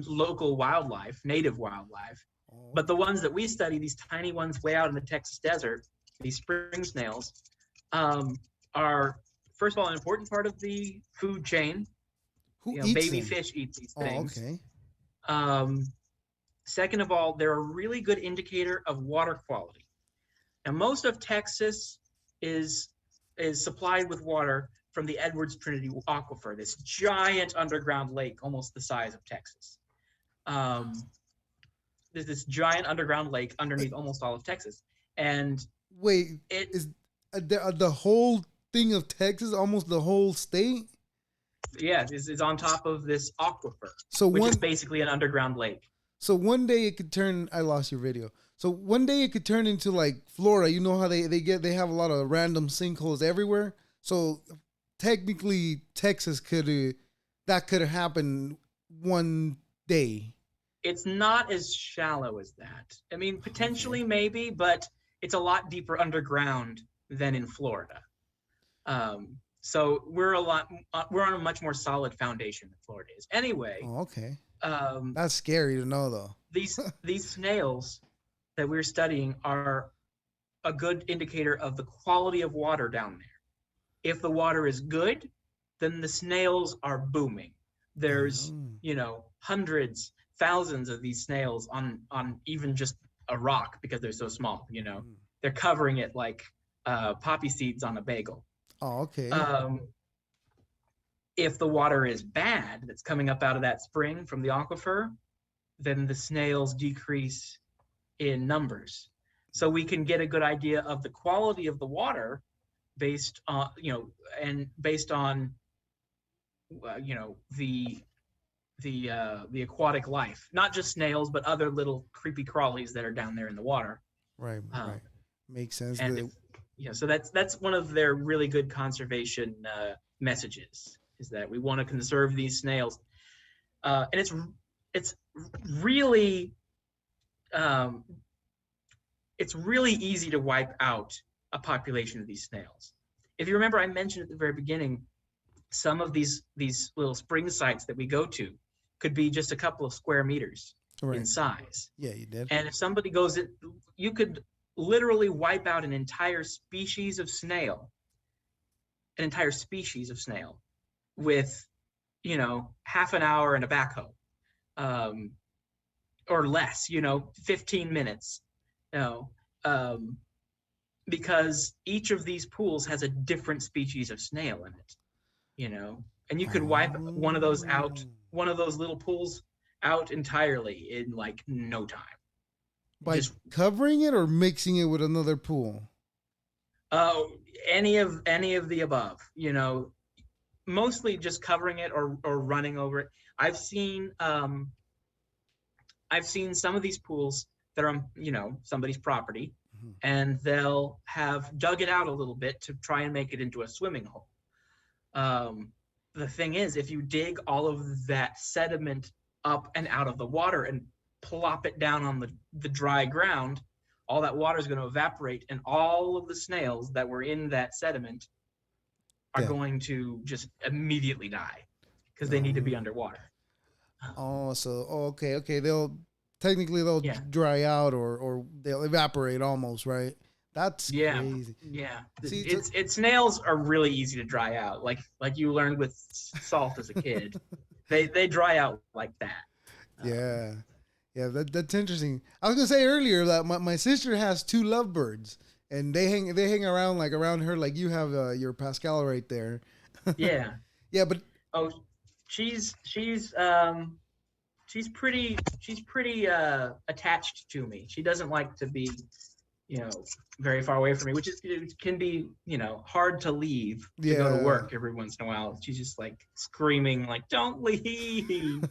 local wildlife, native wildlife. Oh, But the ones that we study, these tiny ones way out in the Texas desert, these spring snails, um, are first of all an important part of the food chain. who eats Baby them? fish eat these Oh, things. okay. Um, Second of all, they're a really good indicator of water quality. Now, most of Texas is supplied with water from the Edwards Trinity Aquifer, this giant underground lake, almost the size of Texas. Um, there's this giant underground lake underneath almost all of Texas, and Wait, it is the whole thing of Texas, almost the whole state? yeah is on top of this aquifer, So which is one basically an underground lake. So one day it could turn. I lost your video. So one day it could turn into like Florida. You know how they have a lot of random sinkholes everywhere. So technically Texas could that could have happened one day. It's not as shallow as that. I mean, Okay. potentially maybe, but it's a lot deeper underground than in Florida. So we're on a much more solid foundation than Florida is. Anyway, Oh, okay. um, That's scary to know though. these snails that we're studying are a good indicator of the quality of water down there. If the water is good, then the snails are booming. There's, Um, hundreds, thousands of these snails on even just a rock because they're so small. They're covering it like poppy seeds on a bagel. oh, okay. Um, if the water is bad that's coming up out of that spring from the aquifer, then the snails decrease in numbers. So we can get a good idea of the quality of the water based on, and based on, the aquatic life, not just snails, but other little creepy crawlies that are down there in the water. Right, Um, right. Makes sense. and if, so that's one of their really good conservation messages, is that we want to conserve these snails, and it's really um, it's really easy to wipe out a population of these snails. if you remember, I mentioned at the very beginning, some of these little spring sites that we go to could be just a couple of square meters in Right. size. Yeah, you did. And if somebody goes in, you could literally wipe out an entire species of snail with, half an hour and a backhoe, um, or less, 15 minutes, you know, um, because each of these pools has a different species of snail in it, and you could wipe Oh. one of those little pools out entirely in like no time. By Just covering it or mixing it with another pool? uh, any of the above, mostly just covering it or running over it. I've seen um, I've seen some of these pools that are on, somebody's property, Mhm. and they'll have dug it out a little bit to try and make it into a swimming hole. Um, the thing is, if you dig all of that sediment up and out of the water and plop it down on the dry ground, all that water is going to evaporate, and all of the snails that were in that sediment are Yeah. going to just immediately die because they need to be Oh. underwater. Oh, so okay, okay. They'll Yeah, dry out or they'll evaporate almost, right? That's yeah, crazy. yeah. See, It's snails are really easy to dry out, like you learned with salt as a kid. They dry out like that. Um, yeah, yeah. That's interesting. I was gonna say earlier that my sister has two lovebirds, and they hang around like around her like you have your Pascal right there. yeah. Yeah, but Oh, she's she's she's pretty attached to me. She doesn't like to be, you know, very far away from me, which is it can be, hard to leave to go to yeah. work every once in a while. She's just like screaming like, "Don't leave."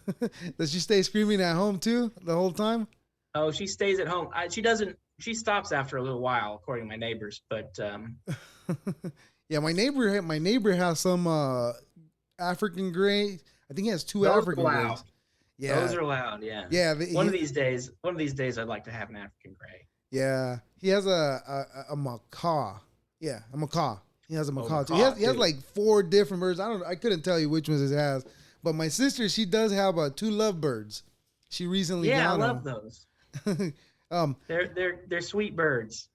Does she stay screaming at home too the whole time? Oh, she stays at home. She doesn't. She stops after a little while, according to my neighbors. But Yeah, my neighbor has some African gray. I think he has two those are African loud. grays. Those Yeah, are loud. Yeah. yeah, One of these days, I'd like to have an African gray. yeah. He has a macaw. Yeah, a macaw. He has a Oh, macaw too. He has macaw he has too. like four different birds. I couldn't tell you which ones he has, but my sister she does have two lovebirds. She recently Yeah, I got love those. them. um, They're sweet birds.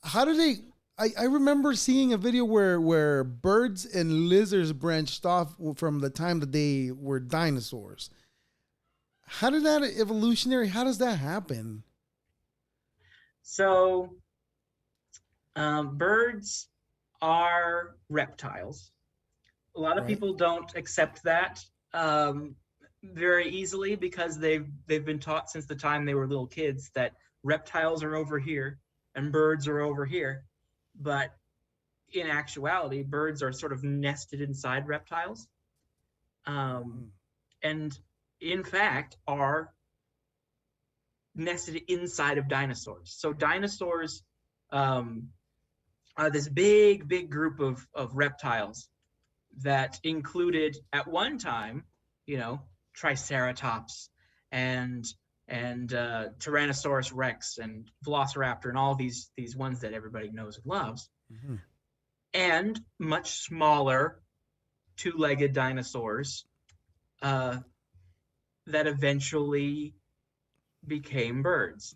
how do they? I remember seeing a video where birds and lizards branched off from the time that they were dinosaurs. How did that evolutionary? How does that happen? So, birds are reptiles. A lot of Right. people don't accept that um, very easily because they've been taught since the time they were little kids that reptiles are over here and birds are over here. But in actuality, birds are sort of nested inside reptiles, um, Mm. and in fact are nested inside of dinosaurs. So dinosaurs um, are this big group of reptiles that included at one time, you know, Triceratops and Tyrannosaurus Rex and Velociraptor and all these ones that everybody knows and loves, Mhm. and much smaller two-legged dinosaurs uh, that eventually became birds.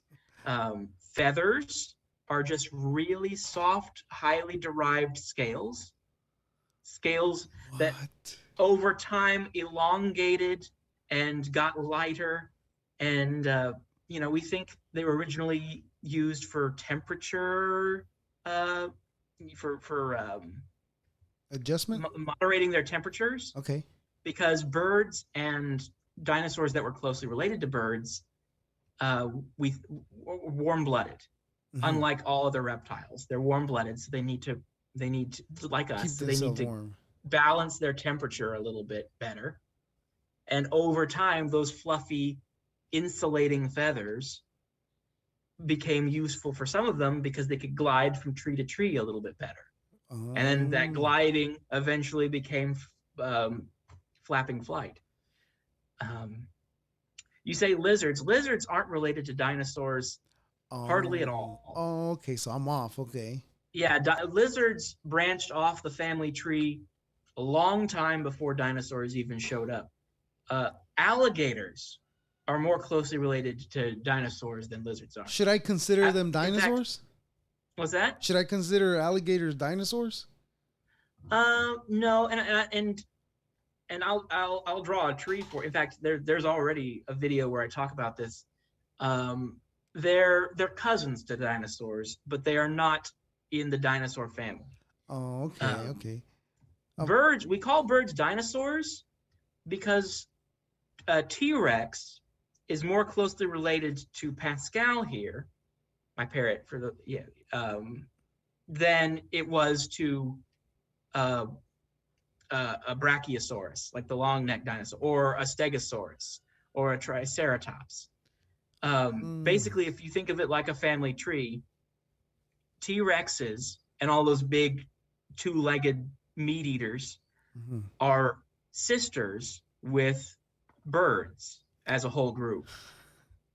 Feathers are just really soft, highly derived scales that What? over time elongated and got lighter. And, we think they were originally used for temperature, uh, for Adjustment? moderating their temperatures, Okay. because birds and dinosaurs that were closely related to birds, we warm-blooded. Hmm. Unlike all other reptiles, they're warm-blooded, so they need to, like us, Keep so they need themselves to warm. balance their temperature a little bit better. And over time, those fluffy insulating feathers became useful for some of them because they could glide from tree to tree a little bit better. And then that Oh. gliding eventually became um, flapping flight. Um, you say lizards. Lizards aren't related to dinosaurs hardly at Oh. all. Oh. Okay. So I'm off. Okay. Yeah, lizards branched off the family tree a long time before dinosaurs even showed up. Alligators are more closely related to dinosaurs than lizards are. Should I consider them In fact, dinosaurs? what's that? Should I consider alligators dinosaurs? No, and I'll draw a tree for. In fact, there's already a video where I talk about this. Um, they're cousins to dinosaurs, but they are not in the dinosaur family. Oh, okay, Um, okay. Birds, we call birds dinosaurs because T-Rex is more closely related to Pascal here, my parrot for the than it was to uh, a Brachiosaurus, like the long neck dinosaur, or a Stegosaurus, or a Triceratops. Mm, Basically, if you think of it like a family tree, T-Rexes and all those big two-legged meat eaters mhm. are sisters with birds as a whole group,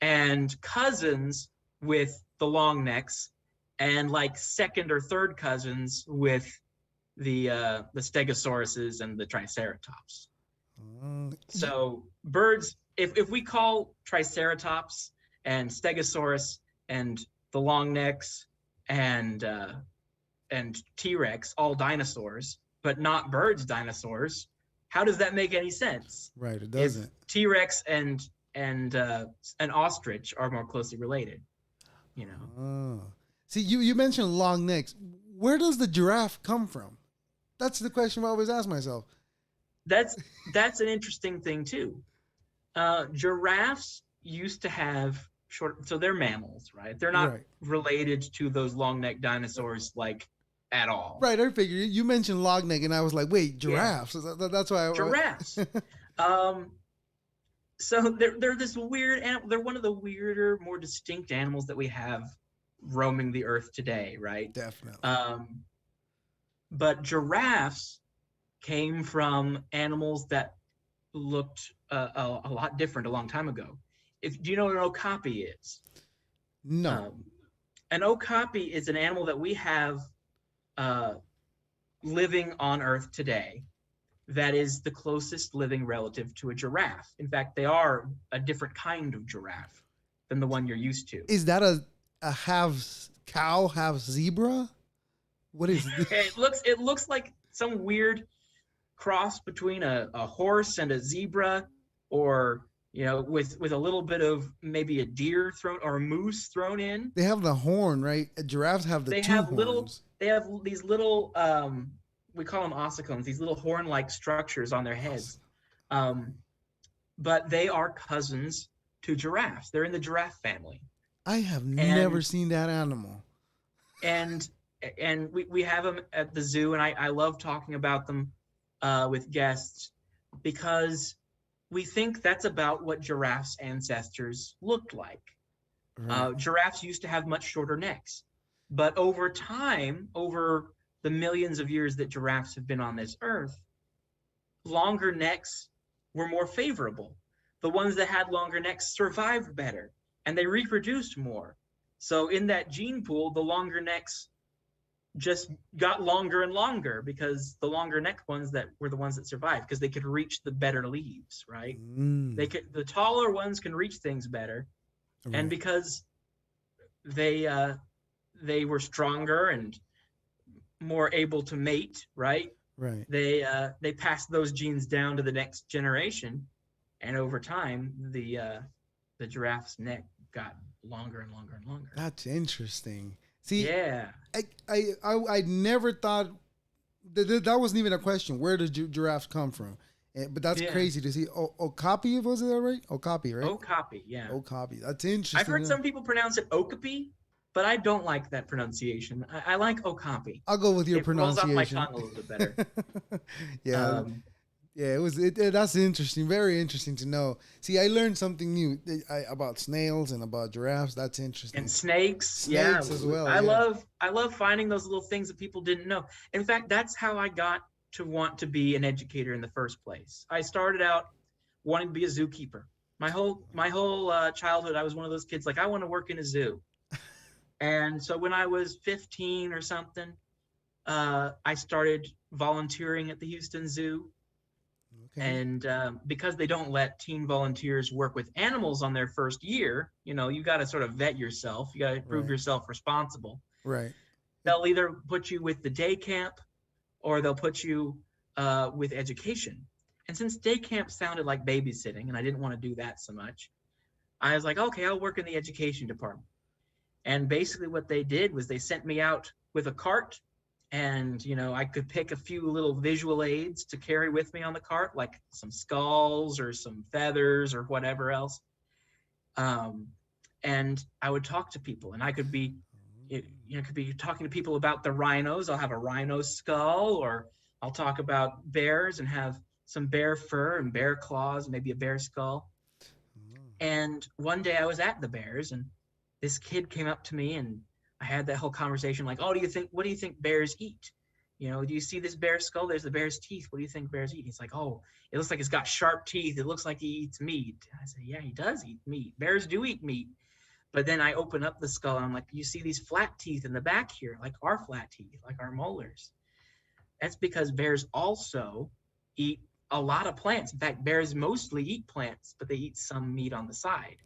and cousins with the long necks, and like second or third cousins with the Stegosauruses and the Triceratops. Y- So birds, if we call Triceratops and Stegosaurus and the long necks and T-Rex all dinosaurs, but not birds dinosaurs, how does that make any sense? right, it If doesn't. T-Rex and an ostrich are more closely related, you know. Oh. See, you mentioned long necks. Where does the giraffe come from? That's the question I always ask myself. That's an interesting thing too. Giraffes used to have short, so they're mammals, right? They're not Right. related to those long neck dinosaurs like at all. Right, I figured you mentioned long neck, and I was like, wait, Yeah, giraffes. That's why. giraffes. Um, so they're this weird animal. They're one of the weirder, more distinct animals that we have roaming the earth today, right? Definitely. Um, but giraffes came from animals that looked a lot different a long time ago. If do you know what an okapi is? No. Um, an okapi is an animal that we have uh, living on Earth today that is the closest living relative to a giraffe. In fact, they are a different kind of giraffe than the one you're used to. Is that a half cow, half zebra? What is it? It looks like some weird cross between a horse and a zebra, or with a little bit of maybe a deer thrown or a moose thrown in. They have the horn, right? Giraffes have the They two have little horns. they have these little we call them ossicones, these little horn-like structures on their Awesome. heads. Um, but they are cousins to giraffes. They're in the giraffe family. I have never And seen that animal. and and we have them at the zoo, and I love talking about them with guests because we think that's about what giraffes' ancestors looked like. Right. Giraffes used to have much shorter necks, but over time, over the millions of years that giraffes have been on this earth, longer necks were more favorable. The ones that had longer necks survived better and they reproduced more. So in that gene pool, the longer necks just got longer and longer because the longer neck ones that were the ones that survived because they could reach the better leaves, right? Mm, The taller ones can reach things better, and right. because they were stronger and more able to mate, right? Right. They passed those genes down to the next generation, and over time, the giraffe's neck got longer and longer and longer. That's interesting. See, Yeah, I never thought that wasn't even a question. Where did giraffes come from? But that's yeah. crazy to see. Okapi, was it right? Okapi, right? Okapi, yeah. Okapi. That's I've heard interesting. some people pronounce it Okapi, but I don't like that pronunciation. I like Okapi. I'll go with your It rolls off my pronunciation. tongue a little bit better. Yeah, Um, yeah. It was. That's interesting. Very interesting to know. See, I learned something new about snails and about giraffes. That's and interesting. snakes, yeah. Snakes as well. I Yeah. love I love finding those little things that people didn't know. In fact, that's how I got to want to be an educator in the first place. I started out wanting to be a zookeeper. My whole childhood, I was one of those kids like I want to work in a zoo. And so when I was 15 or something, I started volunteering at the Houston Zoo. Okay. And because they don't let teen volunteers work with animals on their first year, you got to sort of vet yourself. You got to prove Right. yourself responsible. Right. It, They'll either put you with the day camp or they'll put you with education. And since day camp sounded like babysitting and I didn't want to do that so much, I was like, okay, I'll work in the education department. And basically what they did was they sent me out with a cart and, I could pick a few little visual aids to carry with me on the cart, like some skulls or some feathers or whatever else. Um, and I would talk to people and I could be, could be talking to people about the rhinos. I'll have a rhino skull, or I'll talk about bears and have some bear fur and bear claws, maybe a bear skull. And one day I was at the Bears and this kid came up to me and I had that whole conversation like, oh, what do you think bears eat? Do you see this bear skull? There's the bear's teeth. What do you think bears eat? He's like, oh, it looks like it's got sharp teeth. It looks like he eats meat. I said, yeah, he does eat meat. Bears do eat meat. But then I open up the skull and I'm like, you see these flat teeth in the back here, like our flat teeth, like our molars. That's because bears also eat a lot of plants. In fact, bears mostly eat plants, but they eat some meat on the side.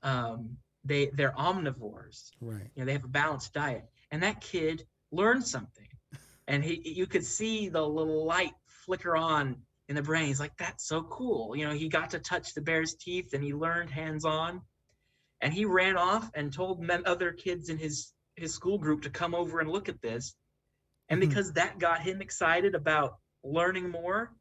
right. They're omnivores. Right. They have a balanced diet. And that kid learned something. And you could see the little light flicker on in the brain. He's like, that's so cool. He got to touch the bear's teeth and he learned hands-on. And he ran off and told other kids in his school group to come over and look at this. And because that got him excited about learning more,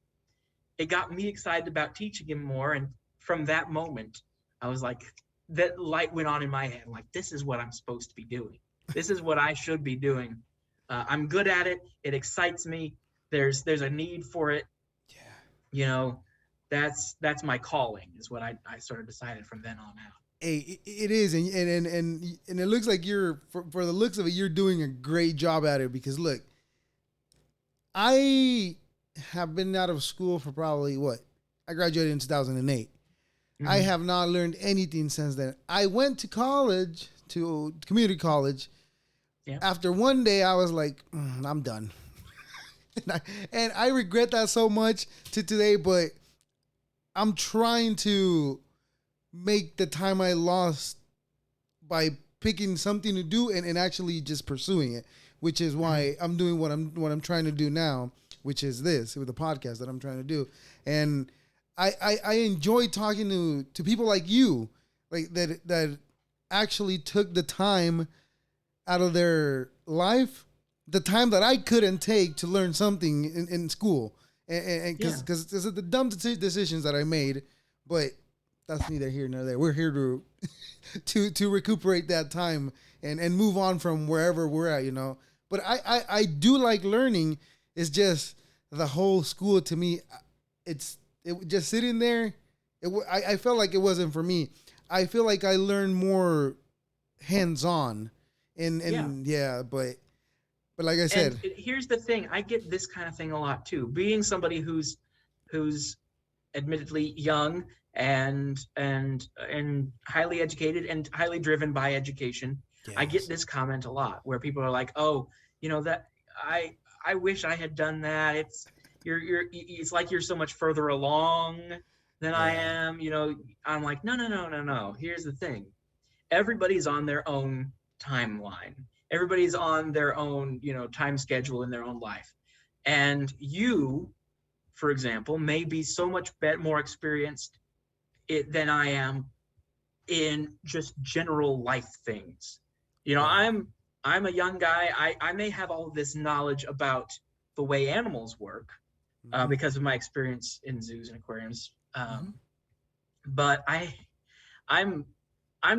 it got me excited about teaching him more. And from that moment, I was like, that light went on in my head. I'm like, this is what I'm supposed to be doing. This is what I should be doing. I'm good at it. It excites me. There's a need for it. Yeah. That's my calling, is what I sort of decided from then on out. Hey, it is, and it looks like you're for the looks of it, you're doing a great job at it. Because look, I have been out of school for probably what? I graduated in 2008. I have not learned anything since then. I went to college, to community college. Yeah. After one day, I was like, I'm done. and I regret that so much to today, but I'm trying to make the time I lost by picking something to do and actually just pursuing it, which is why I'm doing what I'm trying to do now, which is this with the podcast that I'm trying to do. And I enjoy talking to people like you, like that actually took the time out of their life, the time that I couldn't take to learn something in school, and because the dumb decisions that I made, but that's neither here nor there. We're here to recuperate that time and move on from wherever we're at. But I do like learning. It's just the whole school to me, it just sitting there. I felt like it wasn't for me. I feel like I learned more hands-on, but like I said, and here's the thing: I get this kind of thing a lot too. Being somebody who's admittedly young and highly educated and highly driven by education, yes. I get this comment a lot where people are like, "Oh, that I wish I had done that. It's like you're so much further along than I am." I'm like, no. Here's the thing: everybody's on their own timeline. Everybody's on their own, time schedule in their own life, and you, for example, may be so much more experienced than I am in just general life things. I'm a young guy. I may have all of this knowledge about the way animals work because of my experience in zoos and aquariums. But I'm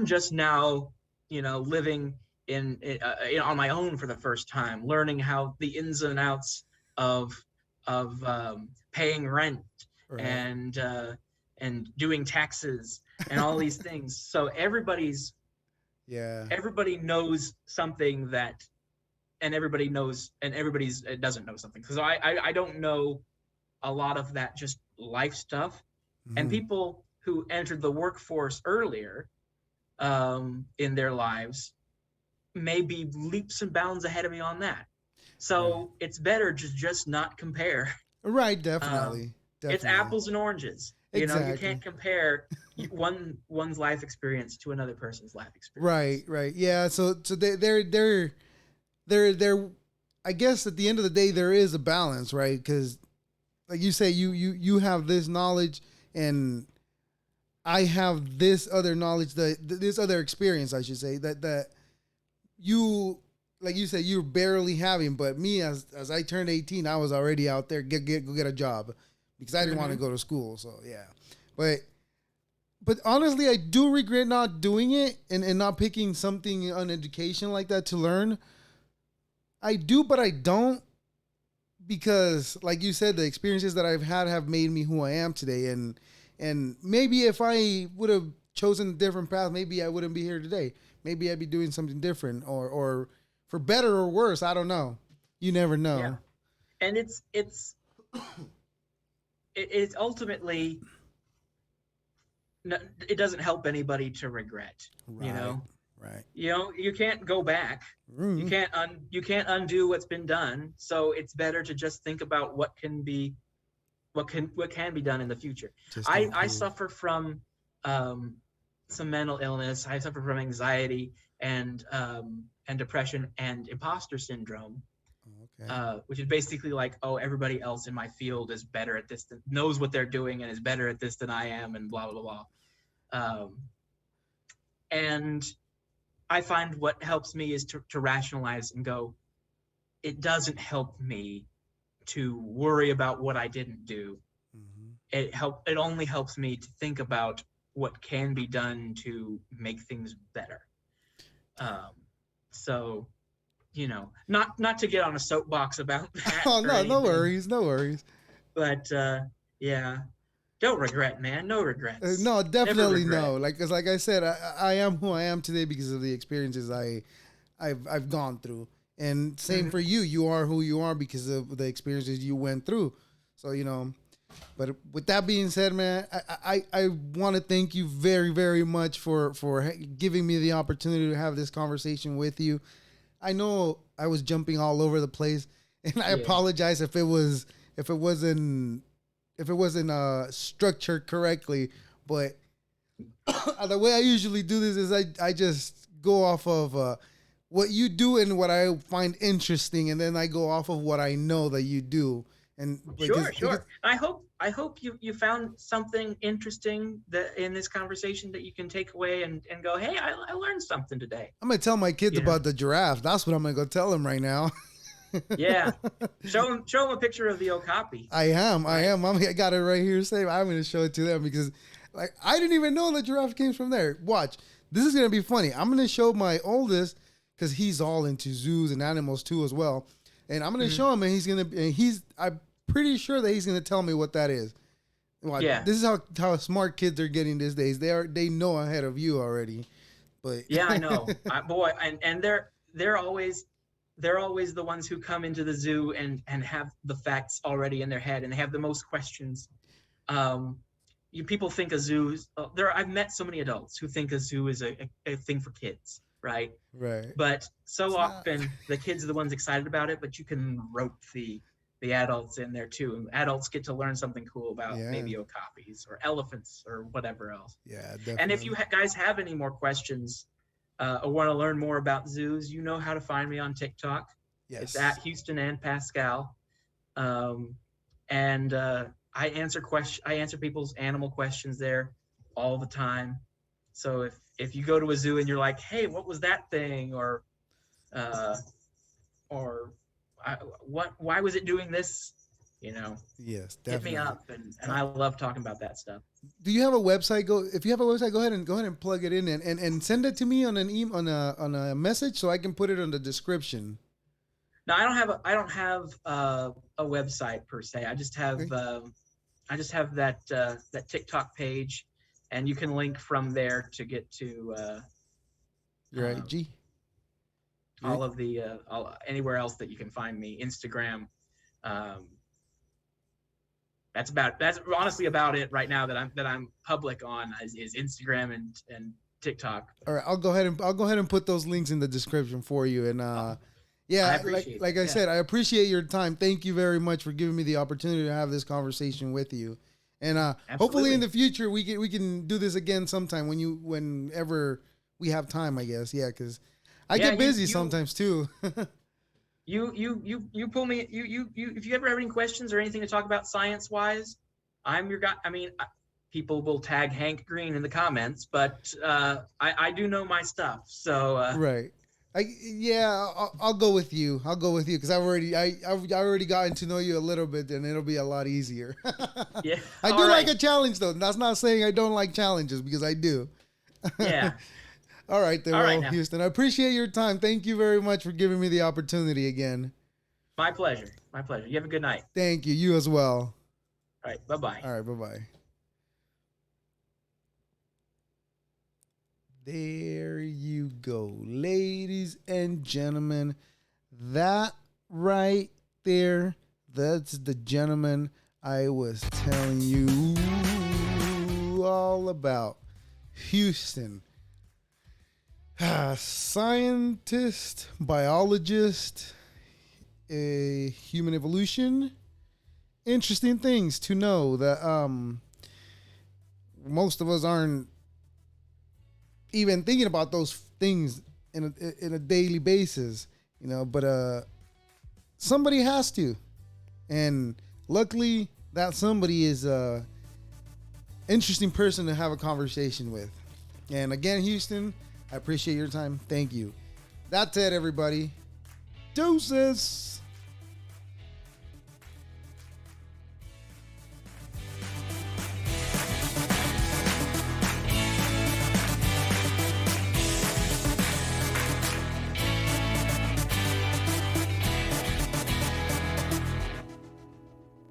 just now, living on my own for the first time, learning how the ins and outs of paying rent and doing taxes and all these things. So everybody knows something and everybody doesn't know something. Because I don't know a lot of that just life stuff. And people who entered the workforce earlier in their lives maybe leaps and bounds ahead of me on that. So it's better to just not compare. Right, Um, definitely. it's Definitely. apples and oranges. You know, you Exactly. can't compare one's life experience to another person's life Right, experience. right. Yeah, so they're I guess at the end of the day there is a balance, right? Cuz like you say you have this knowledge and I have this other knowledge this other experience I should say that you like you said you're barely having, but me as I turned 18 I was already out there go get a job because I didn't want to Hmm. go to school. So yeah. But honestly, I do regret not doing it and not picking something on education like that to learn. I do, but I don't because, like you said, the experiences that I've had have made me who I am today. And maybe if I would have chosen a different path, maybe I wouldn't be here today. Maybe I'd be doing something different, or for better or worse. I don't know. You never Yeah, know. and it's ultimately it doesn't help anybody to regret. You Right. know, Right. you can't go back. Mm, You can't undo what's been done. So it's better to just think about what can be done in the future. just I improve. suffer from um, some mental illness. I suffer from anxiety and depression and imposter syndrome, Okay. which is basically like, oh, everybody else in my field is better at this, knows what they're doing, and is better at this than I am, and blah blah blah. And I find what helps me is to rationalize and go, it doesn't help me to worry about what I didn't do. Hmm. It only helps me to think about what can be done to make things better. Um, so not to get on a soapbox about that Oh or no, no anything, worries, no worries. but yeah, don't regret, man. No regrets. No, Never definitely regret. no. Like, cause like I said, I am who I am today because of the experiences I've gone through, and same Hmm. for you. You are who you are because of the experiences you went through. So you know. But with that being said, man, I want to thank you very very much for giving me the opportunity to have this conversation with you. I know I was jumping all over the place, and I Yeah. apologize if it wasn't structured correctly. But the way I usually do this is I just go off of what you do and what I find interesting, and then I go off of what I know that you do, and Sure, because sure. I hope you found something interesting that in this conversation that you can take away and go, hey, I learned something today. I'm gonna tell my kids You know? about the giraffe. That's what I'm gonna go tell them right now. Yeah. Show them a picture of the okapi, I am. I right? am. I got it right here. Save. I'm going to show it to them because, like, I didn't even know the giraffe came from there. Watch. This is going to be funny. I'm going to show my oldest because he's all into zoos and animals too as well, and I'm going to Hmm. show him, and he's going to. And he's. I'm pretty sure that he's going to tell me what that is. Watch. Yeah. This is how smart kids are getting these days. They know ahead of you already. But Yeah, I know. Boy, and they're always the ones who come into the zoo and have the facts already in their head, and they have the most questions. Um, people think a zoo. I've met so many adults who think a zoo is a thing for kids, right? right. But so It's not. often the kids are the ones excited about it, but you can rope the adults in there too. And adults get to learn something cool about Yeah. maybe okapis or elephants or whatever else. Yeah. And if you Definitely. guys have any more questions or want to learn more about zoos, you know how to find me on TikTok. It's at Yes. Houston and Pascal. Um, and I answer people's animal questions there all the time. So if you go to a zoo and you're like, hey, what was that thing, uh, or what, why was it doing this? You know, Yes. hit me Definitely. up, and I love talking about that stuff. Do you have a website? Go if you have a website, go ahead and plug it in and send it to me on an email on a message so I can put it on the description. Now I don't have a website per se. Okay. I just have that TikTok page, and you can link from there to get to You're right, um, G. You're all of the anywhere else that you can find me. Instagram. Um, that's honestly about it right now that I'm public on is Instagram and TikTok. All right, I'll go ahead and put those links in the description for you. And yeah, I appreciate like I said, I appreciate your time. Thank you very much for giving me the opportunity to have this conversation with you. And hopefully in the future we can do this again sometime whenever we have time, I guess. Yeah, because I get busy sometimes too. You pull me. You if you ever have any questions or anything to talk about science wise, I'm your guy. I mean, people will tag Hank Green in the comments, but I do know my stuff. So right. I'll go with you. I'll go with you because I've already gotten to know you a little bit, and it'll be a lot easier. Yeah, I do like a challenge though. That's not saying I don't like challenges because I do. Yeah. All right, then. All right, Houston, I appreciate your time. Thank you very much for giving me the opportunity again. My pleasure. My pleasure. You have a good night. Thank you. You as well. All right. Bye-bye. All right. Bye-bye. There you go, ladies and gentlemen. That right there, that's the gentleman I was telling you all about. Houston. Scientist, biologist, a human evolution. Interesting things to know that most of us aren't even thinking about those things in a daily basis, but somebody has to. And luckily that somebody is a interesting person to have a conversation with. And again, Houston, I appreciate your time. Thank you. That's it, everybody. Deuces.